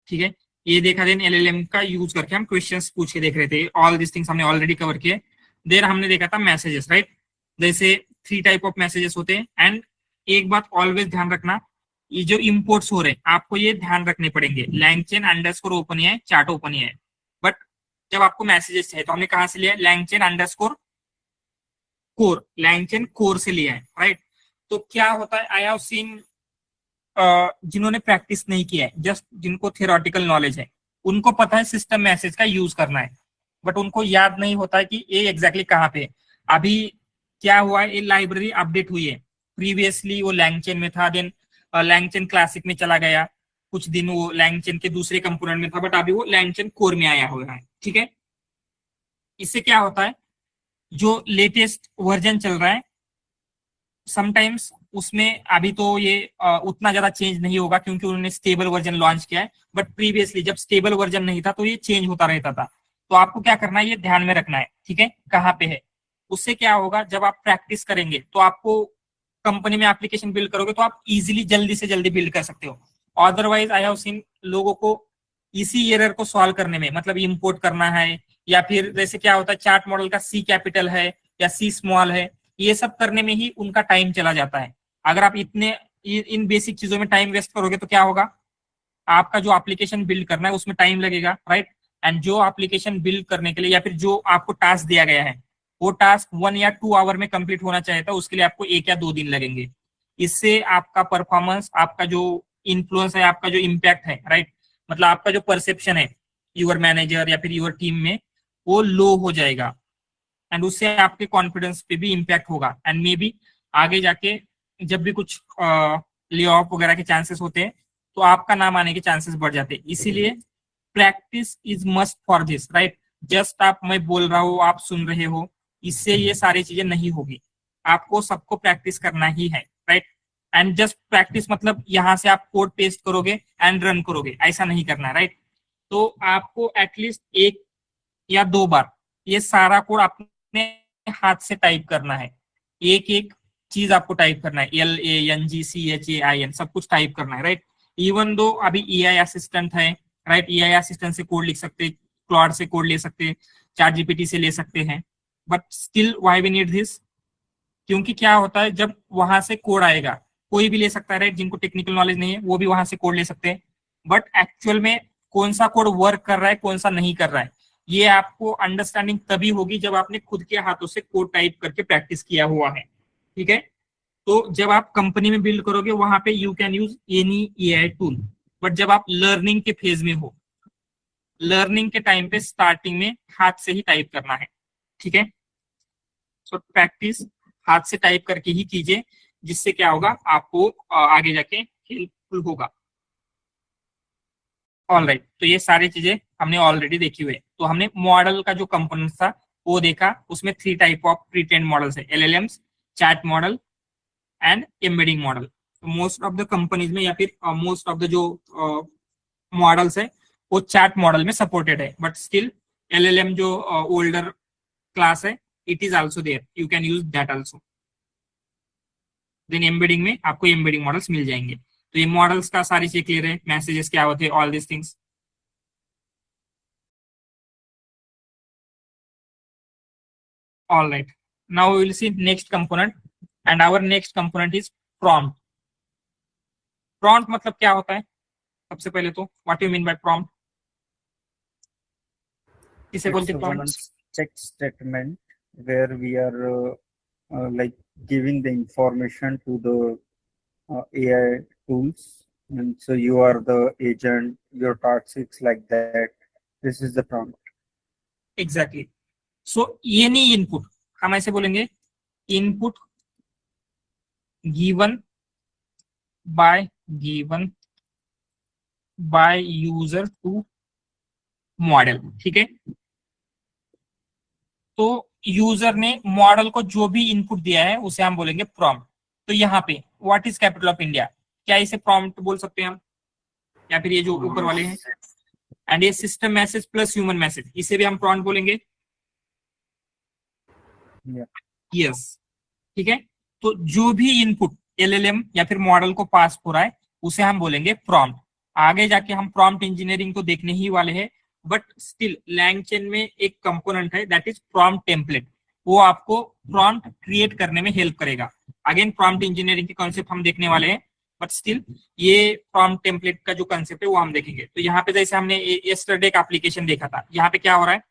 ठीक है, ये देखा देन एलएलएम का यूज करके हम क्वेश्चंस पूछ के देख रहे थे, ऑल दिस थिंग्स हमने ऑलरेडी कवर किए। देर हमने देखा था मैसेजेस राइट, जैसे 3 टाइप ऑफ मैसेजेस होते हैं। एंड एक बात ऑलवेज ध्यान रखना, ये जो इंपोर्ट्स हो रहे हैं आपको ये ध्यान रखने पड़ेंगे, LangChain underscore OpenAI chart OpenAI, but जब आपको मैसेजेस चाहिए तो हमने कहां से लिया, LangChain underscore core, LangChain core से लिया है राइट। तो क्या होता है, आई हैव सीन जिन्होंने प्रैक्टिस नहीं किया है, जस्ट जिनको थियोरेटिकल नॉलेज है, उनको पता है सिस्टम मैसेज का यूज करना है, बट उनको याद नहीं होता है कि ये एग्जैक्टली कहाँ पे। अभी क्या हुआ है, ये लाइब्रेरी अपडेट हुई है, प्रीवियसली वो लैंगचेन में था, देन लैंगचेन क्लासिक में चला गया, कुछ दिन वो लैंगचेन के दूसरे कंपोनेंट में था, बट अभी वो लैंगचेन कोर में आया हुआ है। ठीक है, इससे क्या होता है, जो लेटेस्ट वर्जन चल रहा है समटाइम्स उसमें अभी तो ये उतना ज्यादा चेंज नहीं होगा क्योंकि उन्होंने स्टेबल वर्जन लॉन्च किया है, बट प्रीवियसली जब स्टेबल वर्जन नहीं था तो ये चेंज होता रहता था। तो आपको क्या करना है, ये ध्यान में रखना है, ठीक है, कहाँ पे है। उससे क्या होगा, जब आप प्रैक्टिस करेंगे तो आपको कंपनी में एप्लीकेशन बिल्ड करोगे तो आप इजीली जल्दी से जल्दी बिल्ड कर सकते हो। अदरवाइज आई हैव सीन लोगों को इसी एरर को सॉल्व करने में, मतलब इंपोर्ट करना है या फिर जैसे क्या होता है चार्ट मॉडल का सी कैपिटल है या सी स्मॉल है, ये सब करने में ही उनका टाइम चला जाता है। अगर आप इन बेसिक चीजों में टाइम वेस्ट करोगे तो क्या होगा, आपका जो एप्लीकेशन बिल्ड करना है उसमें टाइम लगेगा राइट। एंड जो एप्लीकेशन बिल्ड करने के लिए या फिर जो आपको टास्क दिया गया है वो टास्क 1 या 2 आवर में कंप्लीट होना चाहिए था, उसके लिए आपको 1 या 2 दिन लगेंगे। इससे आपका परफॉर्मेंस, आपका जो इन्फ्लुएंस है, आपका जो इम्पैक्ट है राइट, मतलब आपका जो परसेप्शन है यूर मैनेजर या फिर यूर टीम में, वो लो हो जाएगा एंड उससे आपके कॉन्फिडेंस पे भी इम्पैक्ट होगा। एंड मे बी आगे जाके जब भी कुछ ले ऑफ वगैरह के चांसेस होते हैं तो आपका नाम आने के चांसेस बढ़ जाते हैं। इसीलिए practice is must for this right. Just आप, मैं बोल रहा हूँ, आप सुन रहे हो, इससे ये सारी चीजें नहीं होगी, आपको सबको प्रैक्टिस करना ही है राइट। एंड जस्ट प्रैक्टिस मतलब यहाँ से आप कोड पेस्ट करोगे एंड रन करोगे, ऐसा नहीं करना राइट। तो आपको एटलीस्ट 1 या 2 बार ये सारा कोड अपने हाथ से टाइप करना है, एक एक चीज आपको टाइप करना है, LANGCHAIN सब कुछ टाइप करना है राइट। इवन दो अभी AI असिस्टेंट है राइट, AI असिस्टेंट से कोड लिख सकते, क्लॉड से कोड ले सकते, चैट जीपीटी से ले सकते हैं, but still why we need this, क्योंकि क्या होता है जब वहां से कोड आएगा, कोई भी ले सकता है राइट, जिनको टेक्निकल नॉलेज नहीं है वो भी वहां से कोड ले सकते हैं, बट एक्चुअल में कौन सा कोड वर्क कर रहा है कौन सा नहीं कर रहा है ये आपको अंडरस्टैंडिंग तभी होगी जब आपने खुद के हाथों से कोड टाइप करके प्रैक्टिस किया हुआ है। ठीक है, तो जब आप कंपनी में बिल्ड करोगे वहां पे you can use any AI tool, but जब आप लर्निंग के फेज में हो, लर्निंग के टाइम पे स्टार्टिंग में हाथ से ही टाइप करना है। ठीक है, सो प्रैक्टिस हाथ से टाइप करके ही कीजिए, जिससे क्या होगा आपको आगे जाके हेल्पफुल होगा। ऑलराइट, तो ये सारी चीजें हमने ऑलरेडी देखी हुई है। तो हमने मॉडल का जो कंपोनेंट था वो देखा, उसमें 3 टाइप ऑफ प्रीट्रेन्ड मॉडल्स है, LLMs, chat model and embedding model. Most of the companies में या फिर मोस्ट ऑफ द जो मॉडल्स है वो चैट मॉडल में सपोर्टेड है, बट स्टिल LLM जो ओल्डर क्लास है it is also there, you can use that also. Then embedding में आपको एम्बेडिंग मॉडल्स मिल जाएंगे। तो ये मॉडल्स का सारी चीज क्लियर है, मैसेजेस क्या होते हैं, all this things. All right, now we will see next component and our next component is prompt. Prompt मतलब क्या होता है? सबसे पहले तो what do you mean by prompt? किसे बोलते हैं one prompt? check statement where we are like giving the information to the AI tools, and so you are the agent, your task is like that. This is the prompt. Exactly. So any input हम ऐसे बोलेंगे, input given by user to model, ठीक है। तो user ने model को जो भी इनपुट दिया है उसे हम बोलेंगे प्रॉम्प्ट। तो यहाँ पे what is capital of India, क्या इसे प्रॉम्प्ट बोल सकते हैं हम, या फिर ये जो ऊपर वाले हैं, एंड ये system message plus human message, इसे भी हम प्रॉम्प्ट बोलेंगे। यस, ठीक है। तो जो भी इनपुट LLM या फिर मॉडल को पास हो रहा है उसे हम बोलेंगे प्रॉम्प्ट। आगे जाके हम प्रॉम्प्ट इंजीनियरिंग को देखने ही वाले हैं, बट स्टिल LangChain में एक कंपोनेंट है दैट इज प्रॉम्प्ट टेम्पलेट, वो आपको प्रॉम्प्ट क्रिएट करने में हेल्प करेगा। अगेन प्रॉम्प्ट इंजीनियरिंग के कॉन्सेप्ट हम देखने वाले हैं, बट स्टिल ये प्रॉम्प्ट टेम्पलेट का जो कंसेप्ट है वो हम देखेंगे। तो यहाँ पे जैसे हमने यस्टरडे का एप्लीकेशन देखा था, यहाँ पे क्या हो रहा है,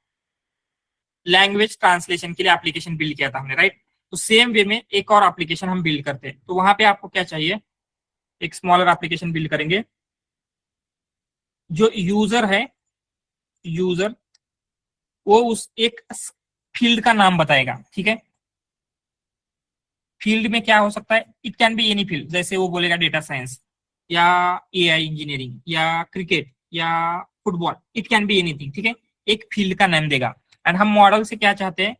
लैंग्वेज ट्रांसलेशन के लिए एप्लीकेशन बिल्ड किया था हमने, राइट। तो सेम वे में एक और एप्लीकेशन हम बिल्ड करते हैं, तो वहां पे आपको क्या चाहिए, एक स्मॉलर एप्लीकेशन बिल्ड करेंगे। जो यूजर है, यूजर वो उस एक फील्ड का नाम बताएगा, ठीक है। फील्ड में क्या हो सकता है, it can be any field, जैसे वो बोलेगा डेटा साइंस या AI इंजीनियरिंग या क्रिकेट या football, it can be anything, ठीक है। एक फील्ड का नाम देगा, एंड हम मॉडल से क्या चाहते हैं,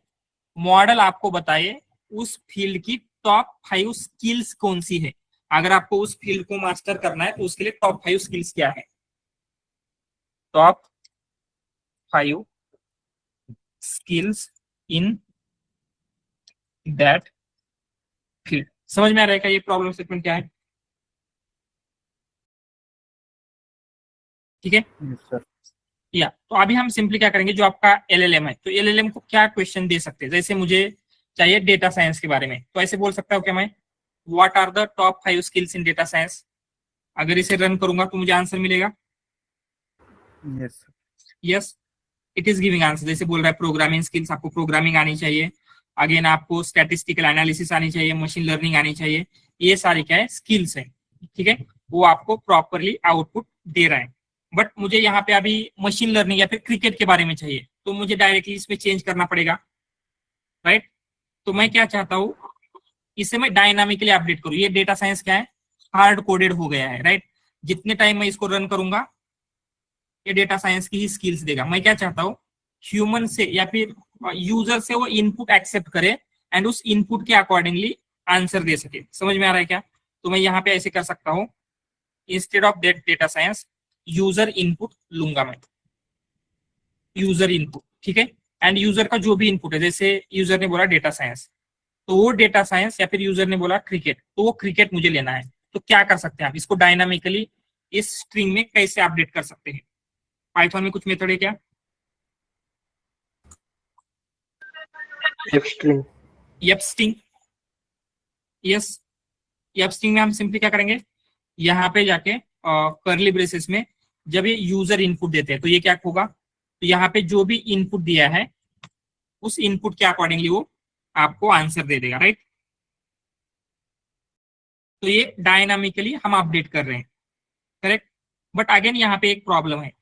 मॉडल आपको बताए उस फील्ड की टॉप 5 स्किल्स कौन सी है। अगर आपको उस फील्ड को मास्टर करना है तो उसके लिए टॉप 5 स्किल्स क्या है, top 5 skills in that field. समझ में आ रहा है क्या ये प्रॉब्लम स्टेटमेंट क्या है, ठीक है। Yes, sir. या तो अभी हम सिंपली क्या करेंगे, जो आपका LLM है, तो LLM को क्या क्वेश्चन दे सकते हैं, जैसे मुझे चाहिए डेटा साइंस के बारे में, तो ऐसे बोल सकता हूँ क्या मैं, what are the top 5 skills in data science. अगर इसे रन करूंगा तो मुझे आंसर मिलेगा, Yes, sir. Yes, it is giving answer. जैसे बोल रहा है प्रोग्रामिंग स्किल्स, आपको प्रोग्रामिंग आनी चाहिए, अगेन आपको स्टैटिस्टिकल एनालिसिस आनी चाहिए, मशीन लर्निंग आनी चाहिए, ये सारी क्या है, स्किल्स है, ठीक है। वो आपको प्रॉपरली आउटपुट दे रहा है। बट मुझे यहाँ पे अभी मशीन लर्निंग या फिर क्रिकेट के बारे में चाहिए, तो मुझे डायरेक्टली इसमें चेंज करना पड़ेगा, राइट। तो मैं क्या चाहता हूँ, इसे मैं डायनामिकली अपडेट करूँ। ये डेटा साइंस क्या है, हार्ड कोडेड हो गया है, राइट। जितने टाइम मैं इसको रन करूंगा ये डेटा साइंस की ही स्किल्स देगा। मैं क्या चाहता हूँ, ह्यूमन से या फिर यूजर से वो इनपुट एक्सेप्ट करे एंड उस इनपुट के अकॉर्डिंगली आंसर दे सके। समझ में आ रहा है क्या, तो मैं यहाँ पे ऐसे कर सकता हूँ, instead of that data science user input लूंगा मैं, यूजर इनपुट, ठीक है। एंड यूजर का जो भी इनपुट है, जैसे यूजर ने बोला डेटा साइंस, तो वो डेटा साइंस, या फिर यूजर ने बोला क्रिकेट, तो वो क्रिकेट मुझे लेना है। तो क्या कर सकते हैं आप, इसको डायनामिकली इस स्ट्रिंग में कैसे अपडेट कर सकते हैं। पाइथन में कुछ मेथड है क्या, F-string. F string, yes. F string में हम सिंपली क्या करेंगे, यहाँ पे जाके कर्ली ब्रेसेस में जब ये यूजर इनपुट देते हैं तो ये क्या होगा, तो यहाँ पे जो भी इनपुट दिया है उस इनपुट के अकॉर्डिंगली वो आपको आंसर दे देगा, राइट। तो ये डायनामिकली हम अपडेट कर रहे हैं, करेक्ट। बट अगेन यहाँ पे एक प्रॉब्लम है,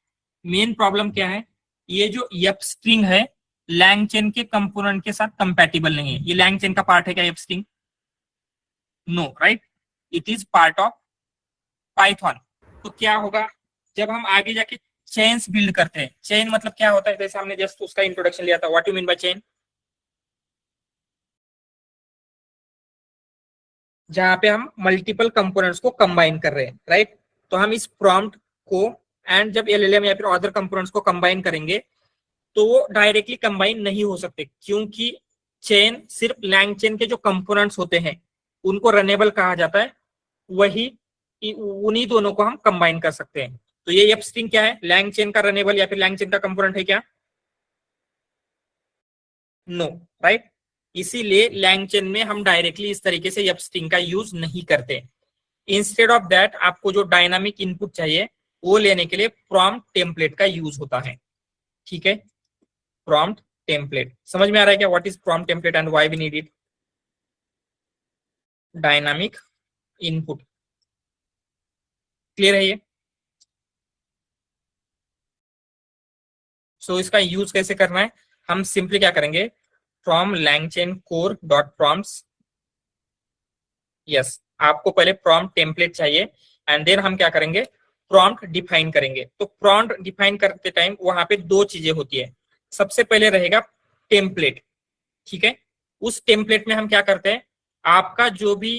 मेन प्रॉब्लम क्या है, ये जो एफ स्ट्रिंग है LangChain के कंपोनेंट के साथ कंपैटिबल नहीं है। ये LangChain का पार्ट है क्या F string, no, right, it is part of Python. तो क्या होगा, जब हम आगे जाके चेन्स बिल्ड करते हैं, चेन मतलब क्या होता है, जैसे हमने जस्ट उसका इंट्रोडक्शन लिया था, what you mean by chain, जहां पे हम मल्टीपल कंपोनेंट्स को कंबाइन कर रहे हैं, राइट। तो हम इस प्रॉम्प्ट को एंड जब एलएलएम या फिर अदर कंपोनेंट्स को कंबाइन करेंगे तो वो डायरेक्टली कंबाइन नहीं हो सकते, क्योंकि चेन सिर्फ लैंग चेन के जो कंपोनेंट्स होते हैं उनको रनेबल कहा जाता है, वही उन्हीं दोनों को हम कंबाइन कर सकते हैं। तो ये एफ स्ट्रिंग क्या है, लैंग चेन का रनेबल या फिर लैंग चेन का कंपोनेंट है क्या? No, right. इसीलिए लैंग चेन में हम डायरेक्टली इस तरीके से एफ स्ट्रिंग का यूज नहीं करते। इंस्टेड ऑफ दैट आपको जो डायनामिक इनपुट चाहिए वो लेने के लिए प्रॉम्प्ट टेम्पलेट का यूज होता है। ठीक है, प्रॉम्प्ट टेम्पलेट समझ में आ रहा है क्या? What is prompt template and why we need it? Dynamic input, clear है ये? सो इसका यूज कैसे करना है, हम सिंपली क्या करेंगे, from LangChain core dot prompts, yes आपको पहले प्रॉम्प्ट टेम्पलेट चाहिए एंड देन हम क्या करेंगे, प्रॉम्प्ट डिफाइन करेंगे। तो प्रॉम्प्ट डिफाइन करते टाइम वहां पे दो चीजें होती है। सबसे पहले रहेगा टेम्पलेट, ठीक है। उस टेम्पलेट में हम क्या करते हैं, आपका जो भी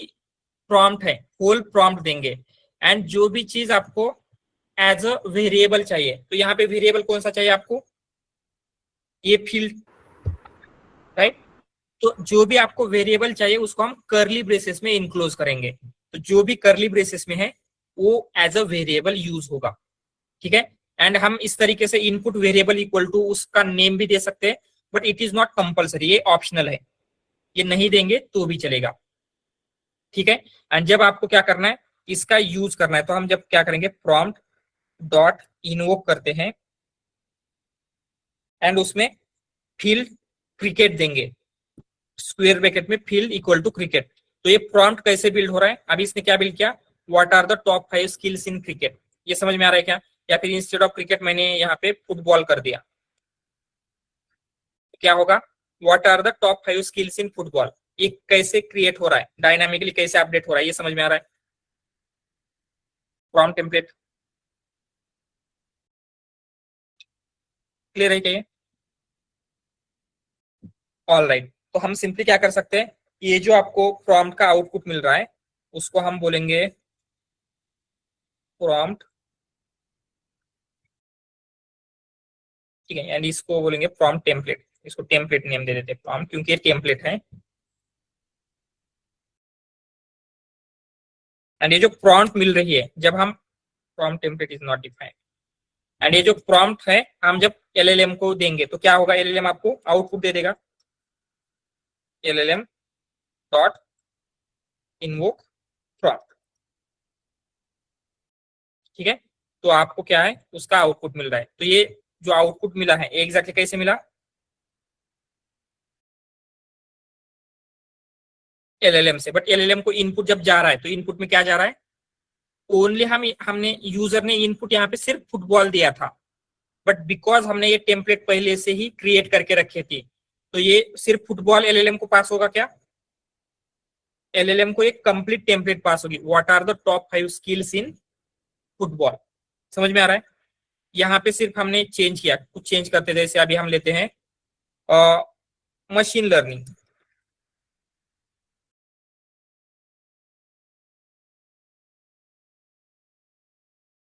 प्रॉम्प्ट है होल प्रॉम्प्ट देंगे एंड जो भी चीज आपको एज अ वेरिएबल चाहिए, तो यहाँ पे वेरिएबल कौन सा चाहिए आपको, ये फील्ड, राइट। तो जो भी आपको वेरिएबल चाहिए उसको हम कर्ली ब्रेसेस में इनक्लोज करेंगे। तो जो भी कर्ली ब्रेसेस में है वो एज अ वेरिएबल यूज होगा, ठीक है। एंड हम इस तरीके से इनपुट वेरिएबल इक्वल टू उसका नेम भी दे सकते हैं, but it is not compulsory, ये ऑप्शनल है, ये नहीं देंगे तो भी चलेगा, ठीक है। एंड जब आपको क्या करना है, इसका यूज करना है, तो हम जब क्या करेंगे, प्रॉम्प्ट डॉट इनवोक करते हैं एंड उसमें फील्ड क्रिकेट देंगे, स्क्वायर ब्रैकेट में फील्ड इक्वल टू क्रिकेट। तो ये प्रॉम्प्ट कैसे बिल्ड हो रहा है, अभी इसने क्या बिल्ड किया, what are the top 5 skills in cricket, ये समझ में आ रहा है क्या? या फिर इंस्टेड ऑफ क्रिकेट मैंने यहाँ पे फुटबॉल कर दिया, क्या होगा, what are the top 5 skills in football. ये कैसे क्रिएट हो रहा है, डायनामिकली कैसे अपडेट हो रहा है, ये समझ में आ रहा है? प्रॉम्प्ट टेम्पलेट क्लियर है क्या? ऑल राइट, तो हम सिंपली क्या कर सकते हैं, ये जो आपको प्रॉम्प्ट का आउटपुट मिल रहा है उसको हम बोलेंगे प्रॉम्प्ट, ठीक है, एंड इसको बोलेंगे प्रॉम्प्ट टेम्पलेट, इसको टेम्पलेट नेम दे देते हैं प्रॉम्प्ट, क्योंकि ये टेम्पलेट है। एंड ये जो प्रॉम्प्ट मिल रही है, जब हम prompt template is not defined, and ये जो प्रॉम्प्ट है हम जब एलएलएम को देंगे तो क्या होगा, एलएलएम आपको आउटपुट दे देगा, एलएलएम डॉट इनवोक प्रॉम्प्ट, ठीक है। तो आपको क्या है, उसका आउटपुट मिल रहा है। तो ये जो आउटपुट मिला है एग्जैक्टली कैसे मिला, एलएलएम से, बट एलएलएम को इनपुट जब जा रहा है तो इनपुट में क्या जा रहा है, ओनली हमने यूजर ने इनपुट यहाँ पे सिर्फ फुटबॉल दिया था, बट बिकॉज हमने ये टेम्पलेट पहले से ही क्रिएट करके रखे थी तो ये सिर्फ फुटबॉल एलएलएम को पास होगा क्या, एलएलएम को एक कंप्लीट टेम्पलेट पास होगी, what are the top 5 skills in football. समझ में आ रहा है? यहाँ पे सिर्फ हमने चेंज किया, कुछ चेंज करते, जैसे अभी हम लेते हैं मशीन लर्निंग,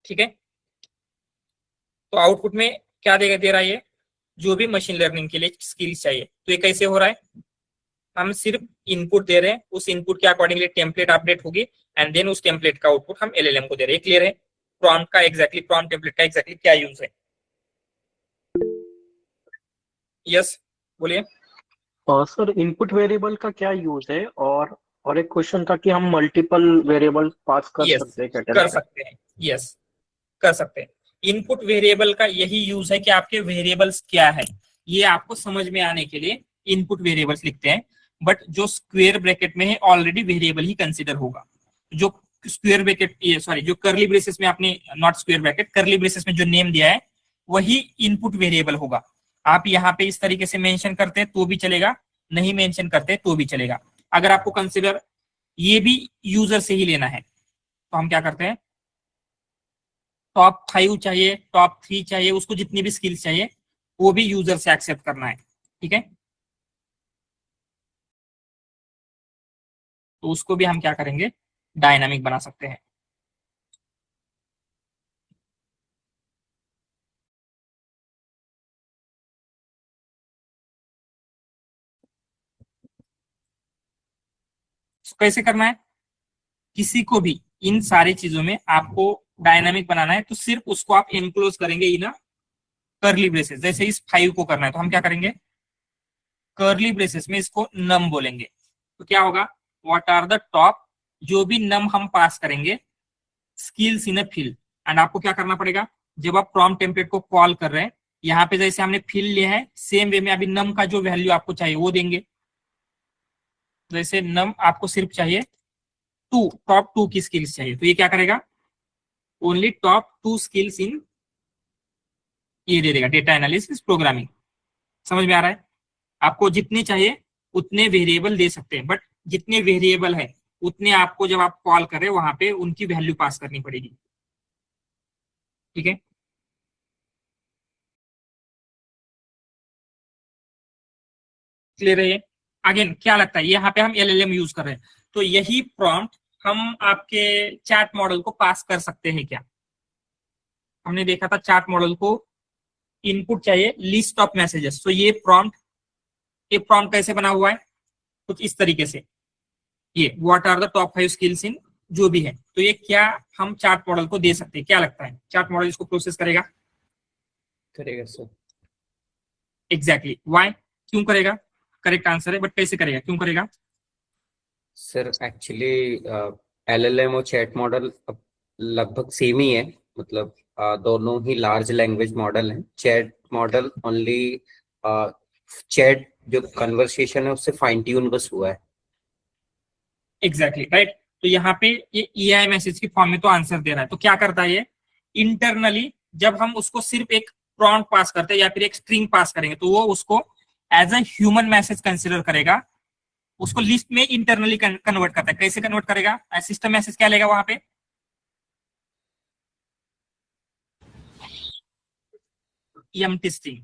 ठीक है। तो आउटपुट में क्या दे रहा है, ये जो भी मशीन लर्निंग के लिए स्किल्स चाहिए। तो ये कैसे हो रहा है, हम सिर्फ इनपुट दे रहे हैं, उस इनपुट के अकॉर्डिंगली टेम्पलेट अपडेट होगी एंड देन उस टेम्पलेट का आउटपुट हम एलएलएम को दे रहे हैं। क्लियर है प्रॉम्प्ट का एग्जैक्टली, प्रॉम्प्ट टेम्पलेट का एग्जैक्टली क्या यूज है? यस बोलिए। सर इनपुट वेरिएबल का क्या यूज है, और एक क्वेश्चन था कि हम मल्टीपल वेरिएबल पास कर यस सकते हैं क्या? कर सकते हैं, यस कर सकते हैं। इनपुट वेरिएबल का यही यूज है कि आपके वेरिएबल्स क्या है, ये आपको समझ में आने के लिए इनपुट वेरिएबल्स लिखते हैं, बट जो स्क्वायर ब्रैकेट में है ऑलरेडी वेरिएबल ही कंसीडर होगा। जो स्क्वायर ब्रैकेट, सॉरी, जो कर्ली ब्रेसेस में आपने, not square bracket, curly braces में जो नेम दिया है वही इनपुट वेरिएबल होगा। आप यहाँ पे इस तरीके से मेंशन करते हैं तो भी चलेगा, नहीं मेंशन करते तो भी चलेगा। अगर आपको कंसीडर ये भी यूजर से ही लेना है तो हम क्या करते हैं, टॉप 5 चाहिए, टॉप 3 चाहिए, उसको जितनी भी स्किल्स चाहिए वो भी यूजर से एक्सेप्ट करना है, ठीक है। तो उसको भी हम क्या करेंगे, डायनामिक बना सकते हैं। कैसे करना है, किसी को भी इन सारी चीजों में आपको डायनामिक बनाना है तो सिर्फ उसको आप एनक्लोज करेंगे इन कर्ली ब्रेसेस। जैसे इस 5 को करना है तो हम क्या करेंगे, कर्ली ब्रेसेस में इसको नम बोलेंगे। तो क्या होगा, व्हाट आर द टॉप, जो भी नम हम पास करेंगे skills in a field. And आपको क्या करना पड़ेगा, जब आप प्रॉम्प्ट टेम्पलेट को कॉल कर रहे हैं, यहाँ पे जैसे हमने फील्ड लिया है सेम वे में अभी नम का जो वैल्यू आपको चाहिए वो देंगे। जैसे नम आपको सिर्फ चाहिए 2, टॉप 2 की स्किल्स चाहिए, तो ये क्या करेगा, ओनली टॉप 2 स्किल्स इन ये दे देगा, डेटा एनालिसिस प्रोग्रामिंग। समझ में आ रहा है, आपको जितने चाहिए उतने वेरिएबल दे सकते हैं, बट जितने वेरिएबल है उतने आपको जब आप कॉल करें वहां पे उनकी वैल्यू पास करनी पड़ेगी। ठीक है, क्लियर है ये। अगेन क्या लगता है, यहाँ पे हम एलएलएम यूज कर रहे हैं, तो यही प्रॉम्प्ट हम आपके चैट मॉडल को पास कर सकते हैं क्या। हमने देखा था चैट मॉडल को इनपुट चाहिए लिस्ट ऑफ मैसेजेस, तो ये प्रॉम्प्ट कैसे बना हुआ है, कुछ इस तरीके से, ये what are the top 5 skills in जो भी है, तो ये क्या हम चैट मॉडल को दे सकते हैं, क्या लगता है चैट मॉडल इसको प्रोसेस करेगा? करेगा सर। एग्जैक्टली, व्हाई, क्यों करेगा, करेक्ट आंसर है, बट कैसे करेगा, क्यों करेगा? सर एक्चुअली एलएलएम और चैट मॉडल लगभग सेम ही है, मतलब दोनों ही लार्ज लैंग्वेज मॉडल हैं। चैट मॉडल ओनली चैट जो कन्वर्सेशन है उससे फाइन ट्यून बस हुआ है। एग्जैक्टली राइट, तो यहाँ पे ये EI मैसेज की फॉर्म में तो आंसर दे रहा है, तो क्या करता है ये इंटरनली, जब हम उसको सिर्फ एक प्रॉम्प्ट पास करते हैं या फिर एक स्ट्रिंग पास करेंगे तो वो उसको as a human message consider करेगा, उसको लिस्ट में इंटरनली कन्वर्ट करता है। कैसे कन्वर्ट करेगा, सिस्टम मैसेज क्या लेगा वहां पे, empty string.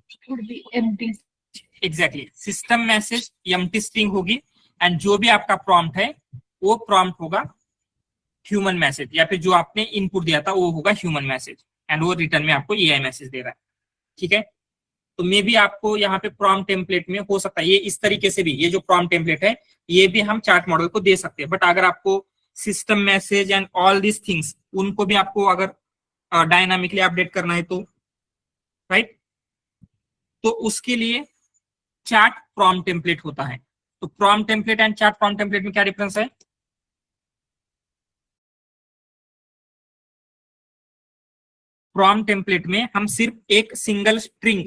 Exactly, system message empty string होगी, एंड जो भी आपका प्रॉम्प्ट है वो प्रॉम्प्ट होगा ह्यूमन मैसेज, या फिर जो आपने इनपुट दिया था वो होगा ह्यूमन मैसेज, एंड वो रिटर्न में आपको EI मैसेज दे रहा है। ठीक है, तो मे भी आपको यहाँ पे प्रॉम्प्ट टेम्पलेट में हो सकता है ये इस तरीके से भी, ये जो प्रॉम्प्ट टेम्पलेट है ये भी हम चैट मॉडल को दे सकते हैं, बट अगर आपको system message and all this things उनको भी आपको अगर डायनामिकली अपडेट करना है तो राइट, तो उसके लिए चैट प्रॉम्प्ट टेम्पलेट होता है। तो prompt template and chat prompt template में क्या डिफरेंस है, प्रॉम्प्ट टेम्पलेट में हम सिर्फ एक सिंगल स्ट्रिंग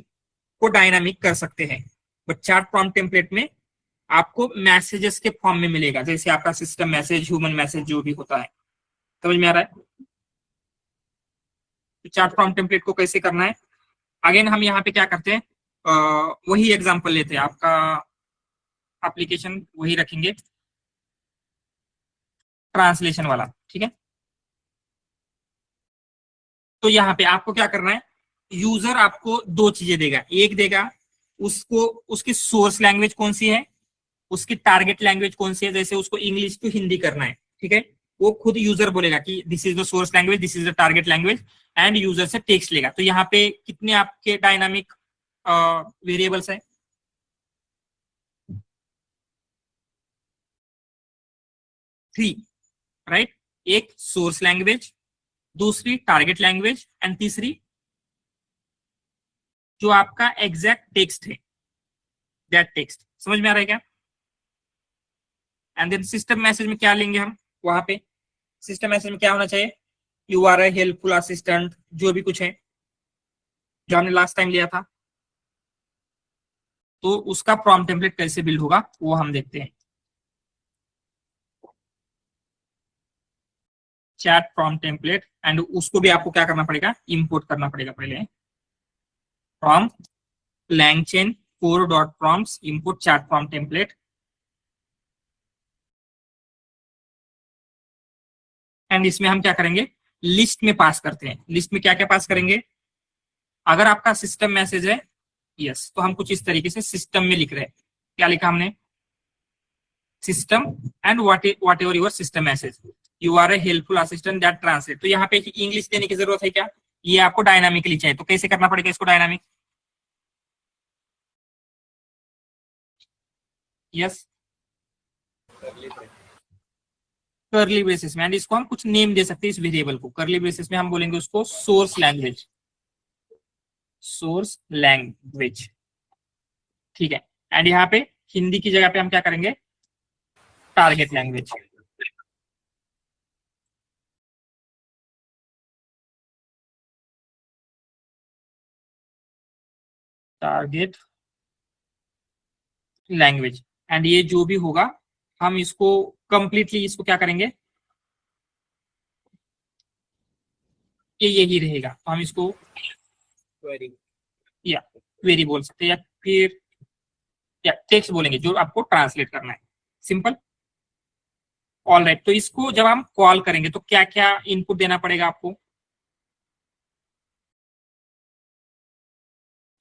को डायनामिक कर सकते हैं, बट चैट प्रॉम्प्ट टेम्पलेट में आपको मैसेजेस के फॉर्म में मिलेगा, जैसे आपका सिस्टम मैसेज, ह्यूमन मैसेज जो भी होता है। समझ में आ रहा है, तो चैट प्रॉम्प्ट टेम्पलेट को कैसे करना है, अगेन हम यहाँ पे क्या करते हैं, वही एग्जांपल लेते हैं, आपका एप्लीकेशन वही रखेंगे ट्रांसलेशन वाला। ठीक है, तो यहाँ पे आपको क्या करना है, यूजर आपको 2 चीजें देगा, एक देगा उसको उसकी सोर्स लैंग्वेज कौन सी है, उसकी टारगेट लैंग्वेज कौन सी है, जैसे उसको इंग्लिश टू हिंदी करना है। ठीक है, वो खुद यूजर बोलेगा कि this is the source language, this is the target language, and user से टेक्स्ट लेगा। तो यहाँ पे कितने आपके डायनामिक वेरिएबल्स है, 3 राइट, एक सोर्स लैंग्वेज, दूसरी टारगेट लैंग्वेज, एंड तीसरी जो आपका एग्जैक्ट टेक्स्ट है, दैट टेक्स्ट। समझ में आ रहा है क्या? एंड देन सिस्टम मैसेज में क्या लेंगे हम, वहां पे सिस्टम मैसेज में क्या होना चाहिए, you are a helpful assistant, जो भी कुछ है जो हमने लास्ट टाइम लिया था। तो उसका प्रॉम्प्ट टेम्पलेट कैसे बिल्ड होगा वो हम देखते हैं। चैट प्रॉम्प्ट टेम्पलेट, एंड उसको भी आपको क्या करना पड़ेगा, इंपोर्ट करना पड़ेगा पहले, from LangChain core.prompts import chat prompt template, and इसमें हम क्या करेंगे, लिस्ट में पास करते हैं। लिस्ट में क्या क्या पास करेंगे, अगर आपका सिस्टम मैसेज है यस, तो हम कुछ इस तरीके से सिस्टम में लिख रहे हैं, क्या लिखा हमने, system and whatever your system message, you are a helpful assistant that translate. तो यहाँ पे इंग्लिश देने की जरूरत है क्या, ये आपको डायनामिकली चाहिए, तो कैसे करना पड़ेगा इसको डायनामिक, यस कर्ली ब्रेसेस में, एंड इसको हम कुछ नेम दे सकते हैं इस वेरिएबल को। कर्ली ब्रेसेस में हम बोलेंगे उसको सोर्स लैंग्वेज, सोर्स लैंग्वेज, ठीक है। एंड यहाँ पे हिंदी की जगह पे हम क्या करेंगे, target language. Target language. And ये जो भी होगा हम इसको कंप्लीटली इसको क्या करेंगे, ये यही रहेगा, तो हम इसको क्वेरी या क्वेरी बोल सकते हैं, या फिर या टेक्स्ट बोलेंगे जो आपको ट्रांसलेट करना है, सिंपल। ऑल राइट, तो इसको जब हम कॉल करेंगे तो क्या क्या इनपुट देना पड़ेगा आपको,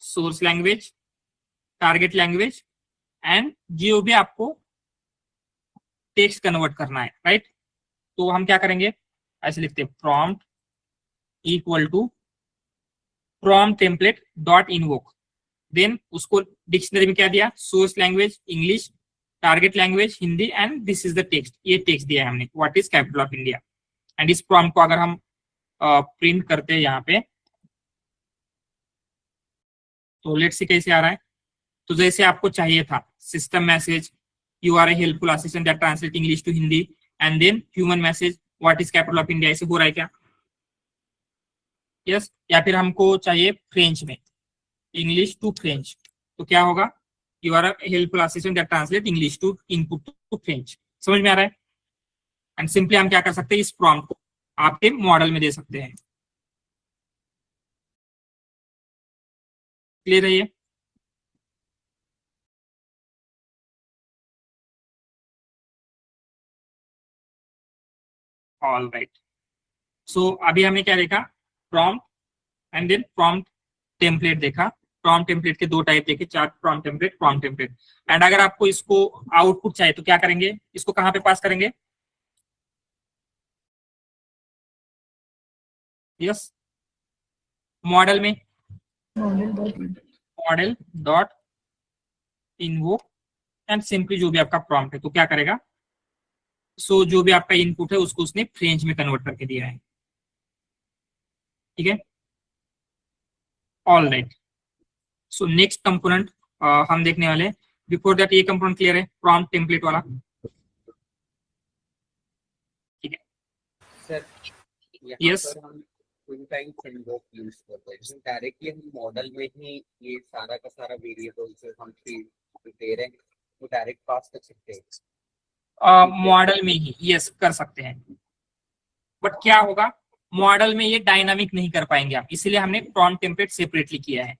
source language, target language, and जो भी आपको टेक्स्ट कन्वर्ट करना है, राइट। तो हम क्या करेंगे, ऐसे लिखते हैं prompt equal to prompt template dot invoke, then उसको डिक्शनरी में क्या दिया, source language English, target language Hindi, and this is the text, ये टेक्स्ट दिया है हमने, what is capital of India. एंड इस प्रॉम्प्ट को अगर हम प्रिंट करते हैं यहाँ पे, तो लेट्स सी कैसे आ रहा है। तो जैसे आपको चाहिए था, system message, you are a helpful assistant that translate English to Hindi, and then human message, what is capital of India, ऐसे हो रहा है क्या, यस। या फिर हमको चाहिए फ्रेंच में, इंग्लिश टू फ्रेंच, तो क्या होगा, you are helpful assistant that translate English to input to French. समझ में आ रहा है। एंड सिंपली हम क्या कर सकते हैं, इस प्रॉम्प्ट को आपके मॉडल में दे सकते हैं। क्लियर है ये। ऑल राइट, सो अभी हमें क्या देखा, prompt and then prompt template देखा। प्रॉम्प्ट टेम्पलेट के दो टाइप देखे, चार प्रॉम्प्ट टेम्पलेट। एंड अगर आपको इसको आउटपुट चाहिए तो क्या करेंगे, इसको कहाँ पे पास करेंगे, यस मॉडल में, model dot invoke, and simply जो भी आपका प्रॉम्प्ट है तो क्या करेगा, सो जो भी आपका इनपुट है उसको उसने फ्रेंच में कन्वर्ट करके दिया है, ठीक है। All right, so next component हम देखने वाले, बिफोर दैट ये कंपोनेंट क्लियर है, प्रॉम्प्ट टेम्पलेट वाला, ठीक है। Sir Yes. हम फुल टाइम फ्रेमवर्क यूज करते हैं, डायरेक्टली हम मॉडल में ही ये सारा का सारा वेरिएबल्स हम फीड दे रहे हैं, तो डायरेक्ट पास कर सकते हैं मॉडल में ही यस कर सकते हैं, बट क्या होगा, मॉडल में ये डायनामिक नहीं कर पाएंगे आप, इसीलिए हमने प्रॉम्प्ट टेम्पलेट सेपरेटली किया है।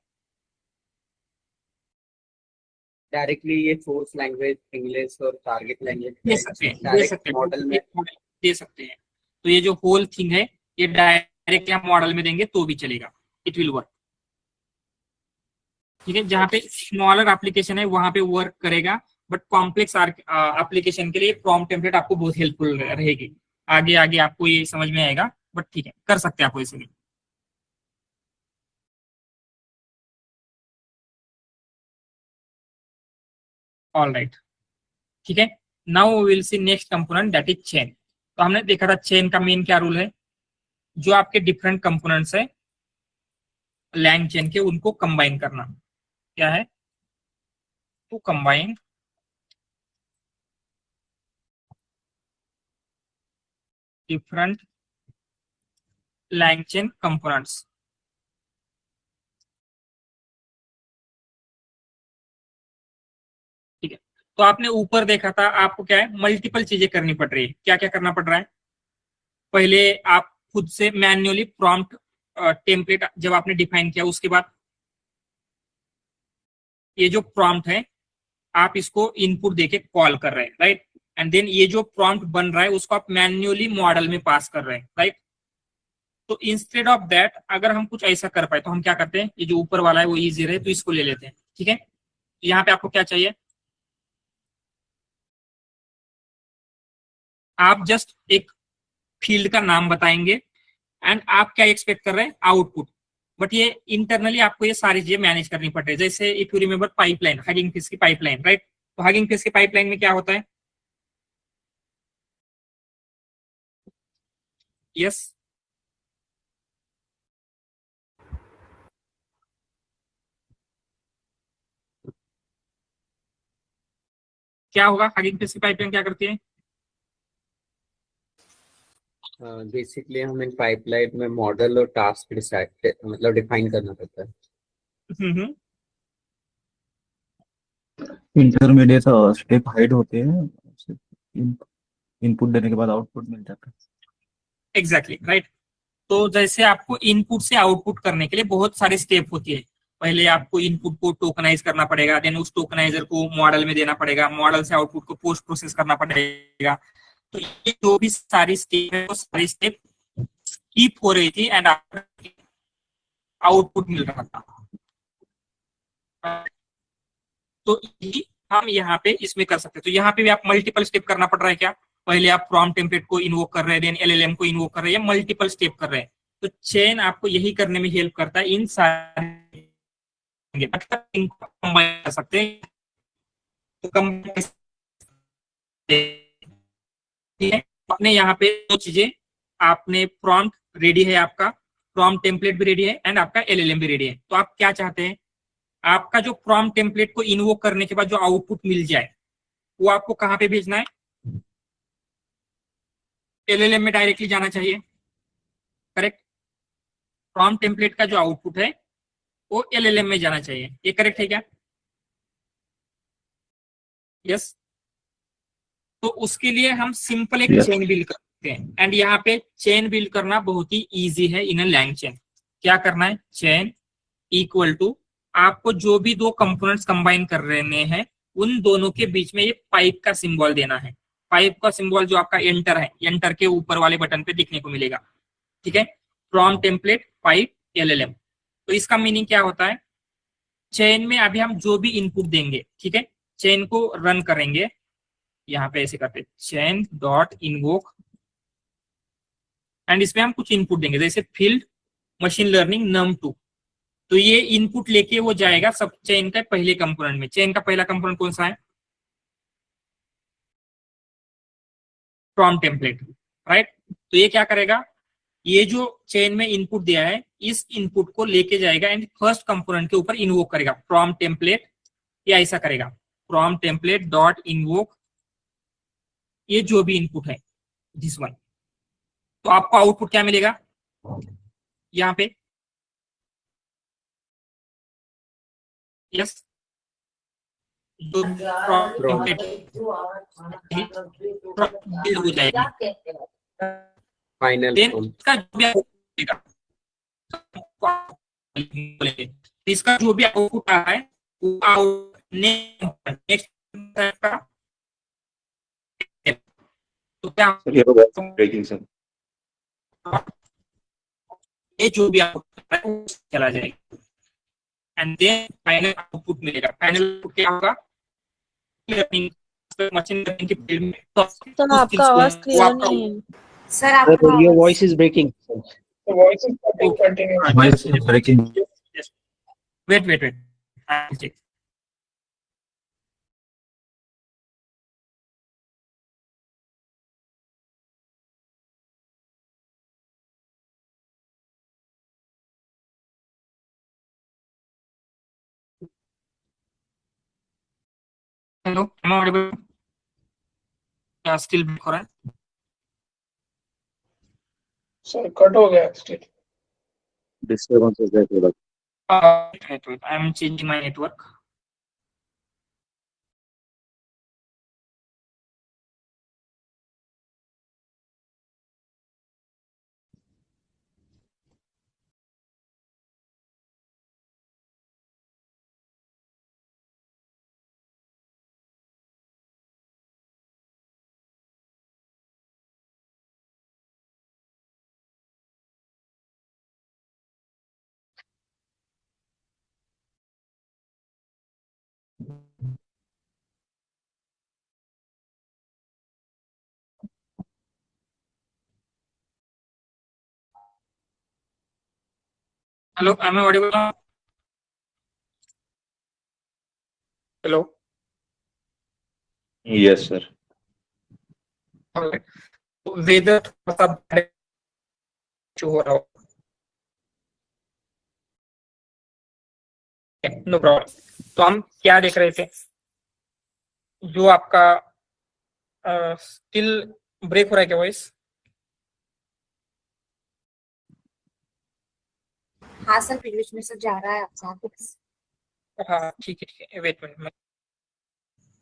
डायरेक्टली ये सोर्स लैंग्वेज इंग्लिश और टारगेट लैंग्वेज दे सकते हैं मॉडल में दे सकते हैं। तो ये जो होल थिंग है ये डायरेक्टली हम मॉडल में देंगे तो भी चलेगा, इट विल वर्क, ठीक है। जहाँ पे स्मॉलर एप्लीकेशन है वहां पे वर्क करेगा, बट कॉम्प्लेक्स एप्लीकेशन के लिए प्रॉम्प्ट टेम्पलेट आपको बहुत हेल्पफुल रहेगी। आगे आगे आपको ये समझ में आएगा, बट ठीक है कर सकते हैं आपको इसलिए। ऑल राइट, ठीक है। Now we will see next component that is chain. तो हमने देखा था चेन का मेन क्या रूल है, जो आपके डिफरेंट कंपोनेंट्स है लैंग चेन के, उनको कंबाइन करना, क्या है, to combine different LangChain components, ठीक है। तो आपने ऊपर देखा था, आपको क्या है, मल्टीपल चीजें करनी पड़ रही है। क्या क्या करना पड़ रहा है, पहले आप खुद से मैन्युअली प्रॉम्प्ट टेम्पलेट जब आपने डिफाइन किया, उसके बाद ये जो प्रॉम्प्ट है आप इसको इनपुट देके कॉल कर रहे हैं, राइट। एंड देन ये जो प्रॉम्प्ट बन रहा है उसको आप मैन्युअली मॉडल में पास कर रहे हैं, राइट। तो इंस्टेड ऑफ दैट अगर हम कुछ ऐसा कर पाए तो हम क्या करते हैं, ये जो ऊपर वाला है वो इजी रहे तो इसको ले लेते हैं, ठीक है। यहाँ पे आपको क्या चाहिए, आप जस्ट एक फील्ड का नाम बताएंगे एंड आप क्या एक्सपेक्ट कर रहे हैं, आउटपुट। बट ये इंटरनली आपको ये सारी चीजें मैनेज करनी पड़ रही है। जैसे if you remember pipeline, hugging face की पाइपलाइन, राइट। तो हगिंग फेस की पाइपलाइन में क्या होता है, यस, क्या होगा? हगिंग फेस की पाइपलाइन क्या करती है? बेसिकली हमें पाइपलाइन में मॉडल और टास्क डिसाइड मतलब डिफाइन करना पड़ता है। हम्म, इंटरमीडिएट स्टेप हाइड होते हैं, इनपुट देने के बाद आउटपुट मिल जाता है। Exactly right. तो जैसे आपको इनपुट से आउटपुट करने के लिए बहुत सारे स्टेप होती है। पहले आपको इनपुट को टोकनाइज करना पड़ेगा, देन उस टोकनाइजर को मॉडल में देना पड़ेगा, मॉडल से आउटपुट को पोस्ट प्रोसेस करना पड़ेगा। तो ये जो भी सारी स्टेप है वो सारी स्टेप कीप हो रही थी एंड आउटपुट मिल रहा था। तो ये हम यहाँ पे इसमें कर सकते हैं। तो यहाँ पे भी आप मल्टीपल स्टेप करना पड़ रहा है क्या? पहले आप प्रॉम्प्ट टेम्पलेट को इन्वोक कर रहे हैं, देन एलएलएम को इन्वोक कर रहे हैं, मल्टीपल स्टेप कर रहे हैं। तो चेन आपको यही करने में हेल्प करता है। इन सारे कर सकते हैं। तो अपने यहाँ पे दो चीजें, आपने प्रॉम्प्ट रेडी है, आपका प्रॉम्प्ट टेम्पलेट भी रेडी है एंड आपका एलएलएम भी रेडी है। तो आप क्या चाहते हैं? आपका जो प्रॉम्प्ट टेम्पलेट को इन्वोक करने के बाद जो आउटपुट मिल जाए वो आपको कहां पे भेजना है? एलएलएम में डायरेक्टली जाना चाहिए, करेक्ट? प्रॉम्प्ट टेम्पलेट का जो आउटपुट है वो एलएलएम में जाना चाहिए, ये करेक्ट है क्या? यस। तो उसके लिए हम सिंपल एक चेन बिल्ड करते हैं एंड यहाँ पे चेन बिल्ड करना बहुत ही इजी है इन लैंग चेन। क्या करना है? चेन इक्वल टू, आपको जो भी दो कंपोनेंट्स कंबाइन कर रहे हैं उन दोनों के बीच में ये पाइप का सिंबल देना है। पाइप का सिंबल जो आपका एंटर है, एंटर के ऊपर वाले बटन पे दिखने को मिलेगा, ठीक है? Prompt template pipe LLM. तो इसका मीनिंग क्या होता है? चेन में अभी हम जो भी इनपुट देंगे, ठीक है, चेन को रन करेंगे। यहाँ पे ऐसे करते चेन डॉट इनवोक एंड इसमें हम कुछ इनपुट देंगे जैसे फील्ड मशीन लर्निंग num2। तो ये इनपुट लेके वो जाएगा सब चेन का पहले कंपोनेंट में। चेन का पहला कंपोनेंट कौन सा है? Prompt template, right? तो ये क्या करेगा? ये जो चेन में इनपुट दिया है इस इनपुट को लेके जाएगा एंड फर्स्ट कंपोनेंट के ऊपर इन्वोक करेगा प्रॉम्प्ट टेम्पलेट, या ऐसा करेगा प्रॉम्प्ट टेम्पलेट डॉट इन्वोक ये जो भी इनपुट है दिस वन। तो आपको आउटपुट क्या मिलेगा यहाँ पे? यस, जो टेम्पलेट हो जाएगी फाइनल इसका जो भी इसका जो भी आउटपुट आ रहा है वो नेक्स्ट का। तो क्या ब्रेकिंग सर, ये जो भी आउटपुट है वो चला जाएगा एंड देन फाइनल आउटपुट मिलेगा। फाइनल आउटपुट क्या होगा? मशीन लर्निंग के फील्ड में सर आपका आवाज क्लियर नहीं है। सर आपका your voice is breaking. Voice is continue. Voice is breaking. Wait hello, am I audible? क्या स्टिल ब्रेक हो रहा है? सर कट हो गया स्टिल। डिस्टर्बेंस हो जाए थोड़ा। I am changing my network. Hello, am I audible? Hello, yes sir. Weather थोड़ा सा इशू हो रहा हो। No problem. तो हम क्या देख रहे थे, जो आपका स्टिल ब्रेक हो रहा है क्या वॉइस? हाँ सर, बीच में से जा रहा है आपका। हाँ ठीक है, वेट मिनट, मैं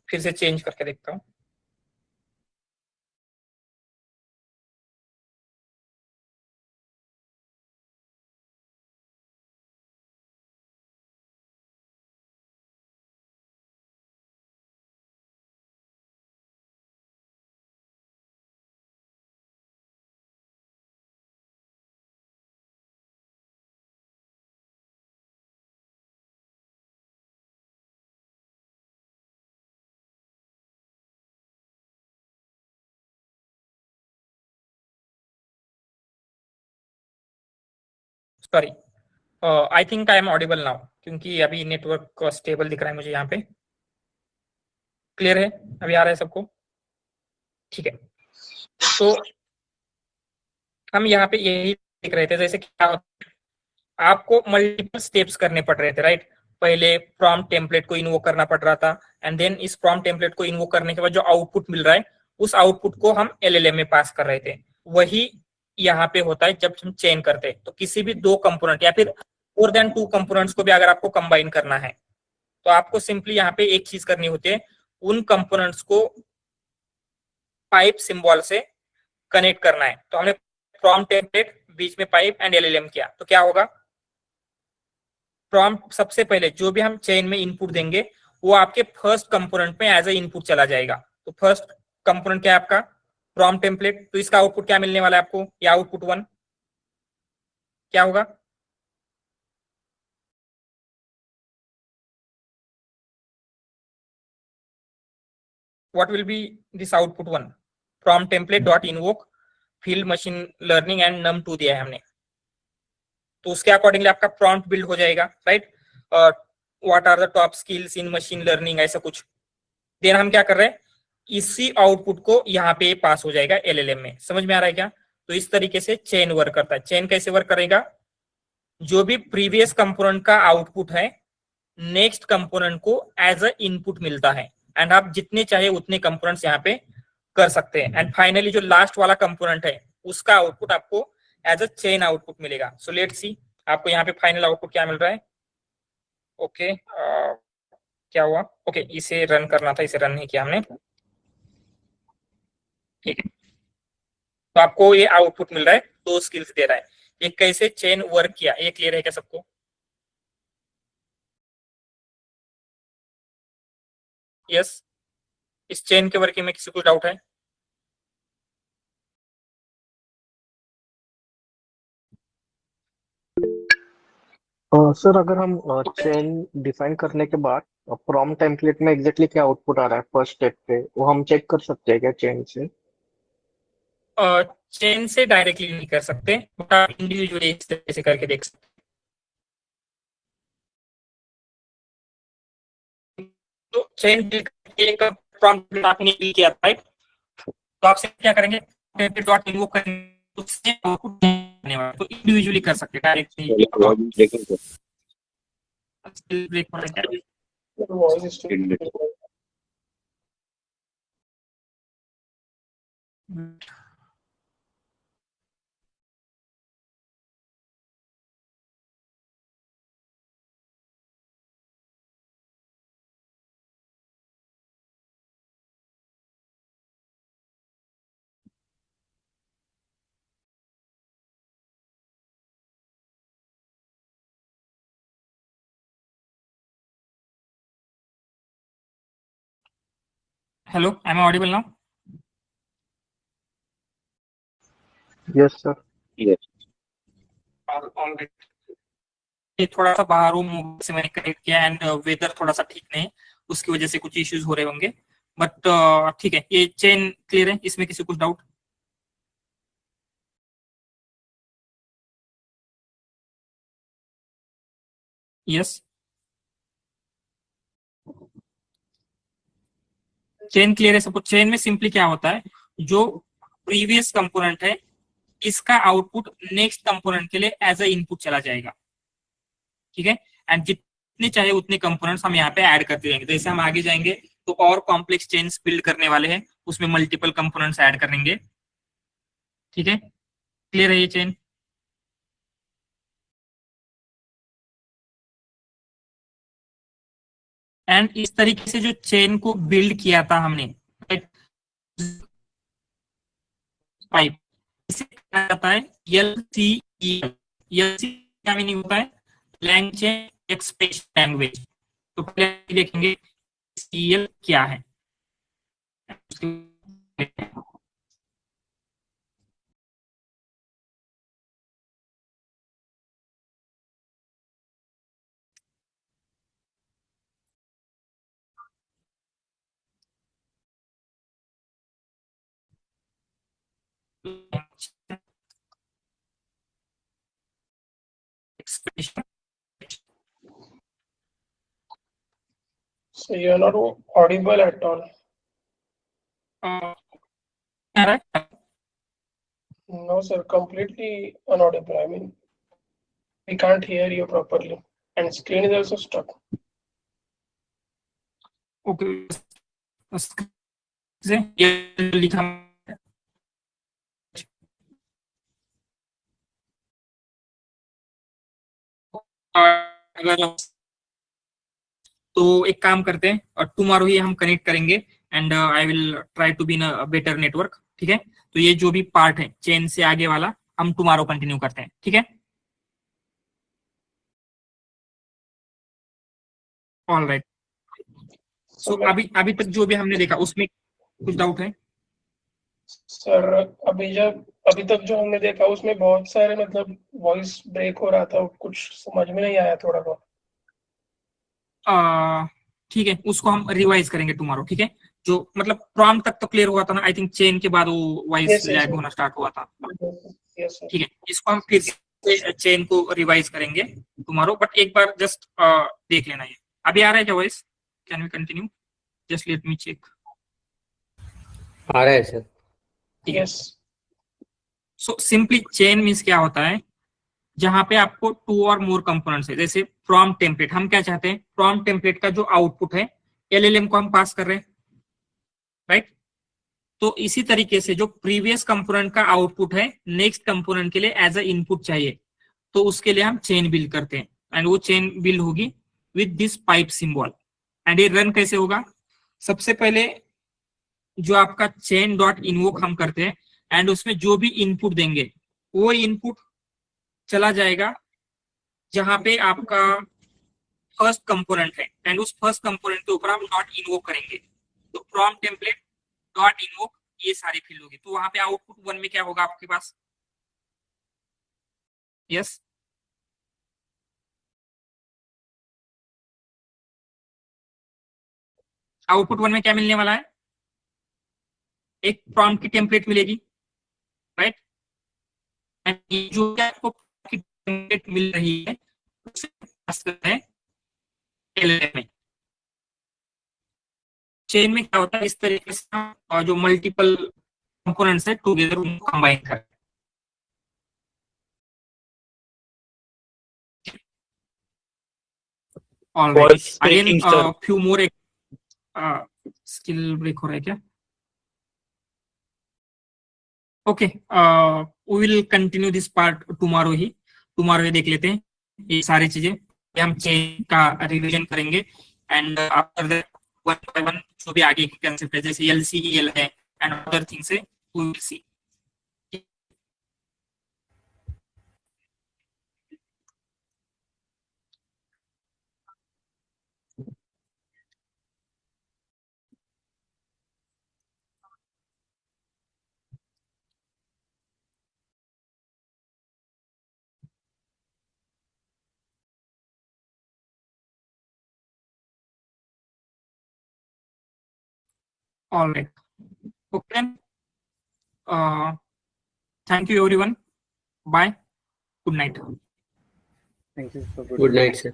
फिर से चेंज करके देखता हूँ। Sorry, I think I am audible now, क्योंकि अभी नेटवर्क स्टेबल दिख रहा है मुझे यहाँ पे। क्लियर है? अभी आ रहा है सबको? ठीक है। तो हम यहाँ पे यही देख रहे थे, जैसे क्या होता है, आपको मल्टीपल स्टेप्स करने पड़ रहे थे, राइट? पहले प्रॉम्प्ट टेम्पलेट को इन्वोक करना पड़ रहा था, एंड देन इस प्रॉम्प्ट टेम्पलेट को इन्वोक करने के बाद जो आउटपुट मिल रहा है, उस आउटपुट को हम एलएलएम में पास कर रहे थे। वही यहाँ पे होता है जब हम चेन करते हैं। तो किसी भी दो कंपोनेंट या फिर मोर देन टू कंपोनेंट्स को भी अगर आपको कंबाइन करना है, तो आपको सिंपली यहाँ पे एक चीज करनी होती है, उन कंपोनेंट्स को पाइप सिंबल से कनेक्ट करना है। तो हमने प्रॉम्प्ट टेम्पलेट, बीच में पाइप एंड एलएलएम किया, तो क्या होगा? प्रॉम्प्ट सबसे पहले जो भी हम चेन में इनपुट देंगे, वो आपके फर्स्ट कंपोनेंट में एज ए इनपुट चला जाएगा। तो फर्स्ट कंपोनेंट क्या है आपका? Prompt template. तो इसका आउटपुट क्या मिलने वाला है आपको? या आउटपुट 1 क्या होगा? What will be this output 1? Prompt template dot invoke field machine learning and num2 दिया है हमने, तो उसके अकॉर्डिंगली आपका प्रॉम्प्ट बिल्ड हो जाएगा, right? What are the top skills in machine learning, ऐसा कुछ। देन हम क्या कर रहे हैं, इसी आउटपुट को यहाँ पे पास हो जाएगा एलएलएम में। समझ में आ रहा है क्या? तो इस तरीके से चेन वर्क करता है। चेन कैसे वर्क करेगा? जो भी प्रीवियस कंपोनेंट का आउटपुट है, नेक्स्ट कंपोनेंट को एज अ इनपुट मिलता है, एंड आप जितने चाहे उतने कंपोनेंट्स यहाँ पे कर सकते हैं। एंड फाइनली जो लास्ट वाला कंपोनेंट है, उसका आउटपुट आपको एज अ चेन आउटपुट मिलेगा। सो लेट्स सी आपको यहाँ पे फाइनल आउटपुट क्या मिल रहा है। ओके, क्या हुआ? ओके, इसे रन करना था, इसे रन नहीं किया हमने। ठीक है, तो आपको ये आउटपुट मिल रहा है, दो स्किल्स दे रहा है। ये कैसे चेन वर्क किया, ये क्लियर है क्या सबको? यस, इस चेन के वर्किंग में किसी को डाउट है? सर अगर हम चेन डिफाइन करने के बाद प्रॉम्प्ट टेम्पलेट में एग्जैक्टली क्या आउटपुट आ रहा है फर्स्ट स्टेप पे, वो हम चेक कर सकते हैं क्या चेन से? चेन से डायरेक्टली नहीं कर सकते, बट आप इंडिविजुअली इस तरह से करके देख सकते हैं। तो चेन एक प्रॉम्प्ट आपने बिल्ड किया, राइट? तो आपसे क्या करेंगे, टेम्पलेट डॉट इन्वोक करेंगे, उससे आउटपुट देने वाला। तो इंडिविजुअली कर सकते हैं डायरेक्टली। ब्रेक हो रहा है। Voice is still. Hello, am I audible now? Yes sir. All right. ये थोड़ा सा बाहर हूँ, मोबाइल से मैंने कनेक्ट किया, एंड वेदर थोड़ा सा ठीक नहीं है, उसकी वजह से कुछ इश्यूज हो रहे होंगे, बट ठीक है। ये चेन क्लियर है, इसमें किसी कुछ डाउट? यस, चेन क्लियर है सबको? चेन में सिंपली क्या होता है, जो प्रीवियस कंपोनेंट है इसका आउटपुट नेक्स्ट कंपोनेंट के लिए एज अ इनपुट चला जाएगा, ठीक है। एंड जितने चाहे उतने कंपोनेंट्स हम यहाँ पे ऐड करते जाएंगे। जैसे हम आगे जाएंगे तो और कॉम्प्लेक्स चेन्स बिल्ड करने वाले हैं, उसमें मल्टीपल कंपोनेंट्स ऐड करेंगे, ठीक है। क्लियर है ये चेन? एंड इस तरीके से जो चेन को बिल्ड किया था हमने, पाइप, इसे कहा जाता है LCEL। LCEL क्या मीनिंग होता है? LangChain expression language. तो पहले देखेंगे CL क्या है। Expression. So you are not audible at all. No, sir, completely inaudible. I mean, we can't hear you properly, and screen is also stuck. Okay. लिखा अगर तो एक काम करते हैं और टुमारो ही हम कनेक्ट करेंगे and I will try to be in a better network, ठीक है। तो ये जो भी पार्ट है चेन से आगे वाला हम टुमारो कंटिन्यू करते हैं, ठीक है। All right. सो अभी तक जो भी हमने देखा उसमें कुछ डाउट है? सर अभी तक जो हमने देखा उसमें बहुत सारे मतलब वॉइस ब्रेक हो रहा था, कुछ समझ में नहीं आया थोड़ा बहुत। ठीक है, उसको हम रिवाइज करेंगे टुमारो, ठीक है। जो मतलब प्रॉम्प्ट तक तो क्लियर हुआ था ना, आई थिंक चेन के बाद वो वॉइस लैग होना स्टार्ट हुआ था, ठीक है। इसको हम फिर से चेन को रिवाइज करेंगे टुमारो, बट एक बार जस्ट देख लेना। ये अभी आ रहा है क्या voice? Can we continue? Just let me check. आ रहा है sir. Yes. So simply chain means क्या होता है? जहां पे आपको 2 और मोर कंपोनेंट्स है, जैसे प्रॉम्प्ट टेम्पलेट। हम क्या चाहते हैं? प्रॉम्प्ट टेम्पलेट का जो आउटपुट है LLM को हम पास कर रहे हैं, राइट। तो इसी तरीके से जो प्रीवियस कंपोनेंट का आउटपुट है नेक्स्ट कंपोनेंट के लिए एज अ इनपुट चाहिए, तो उसके लिए हम चेन बिल्ड करते हैं। एंड वो चेन बिल्ड होगी with this pipe symbol. And ये रन कैसे होगा? सबसे पहले जो आपका चेन डॉट इनवोक हम करते हैं एंड उसमें जो भी इनपुट देंगे वो इनपुट चला जाएगा जहां पे आपका फर्स्ट कंपोनेंट है, एंड उस फर्स्ट कंपोनेंट के ऊपर हम डॉट इनवोक करेंगे। तो प्रॉम्प्ट टेम्पलेट डॉट इनवोक ये सारी फील्ड होगी। तो वहां पे आउटपुट 1 में क्या होगा आपके पास? यस, आउटपुट 1 में क्या मिलने वाला है? एक प्रॉम्प्ट की टेम्पलेट मिलेगी, राइट। एंड जो आपको टेम्पलेट मिल रही है उसे पास करना है LLM में। चेन में क्या होता है? इस तरीके से और जो मल्टीपल कंपोनेंट्स है टुगेदर उनको कंबाइन कर। Alright, again few more skill break हो रहा है क्या? Okay, we will continue this part tomorrow ही देख लेते हैं ये सारी चीजें। हम चेन का रिवीजन करेंगे and after that one by one जो भी आगे की कंसेप्ट है जैसे LCEL है एंड अदर थिंग्स है we will see. All right. Okay. Thank you everyone. Bye. Good night. Thank you. Good night, sir.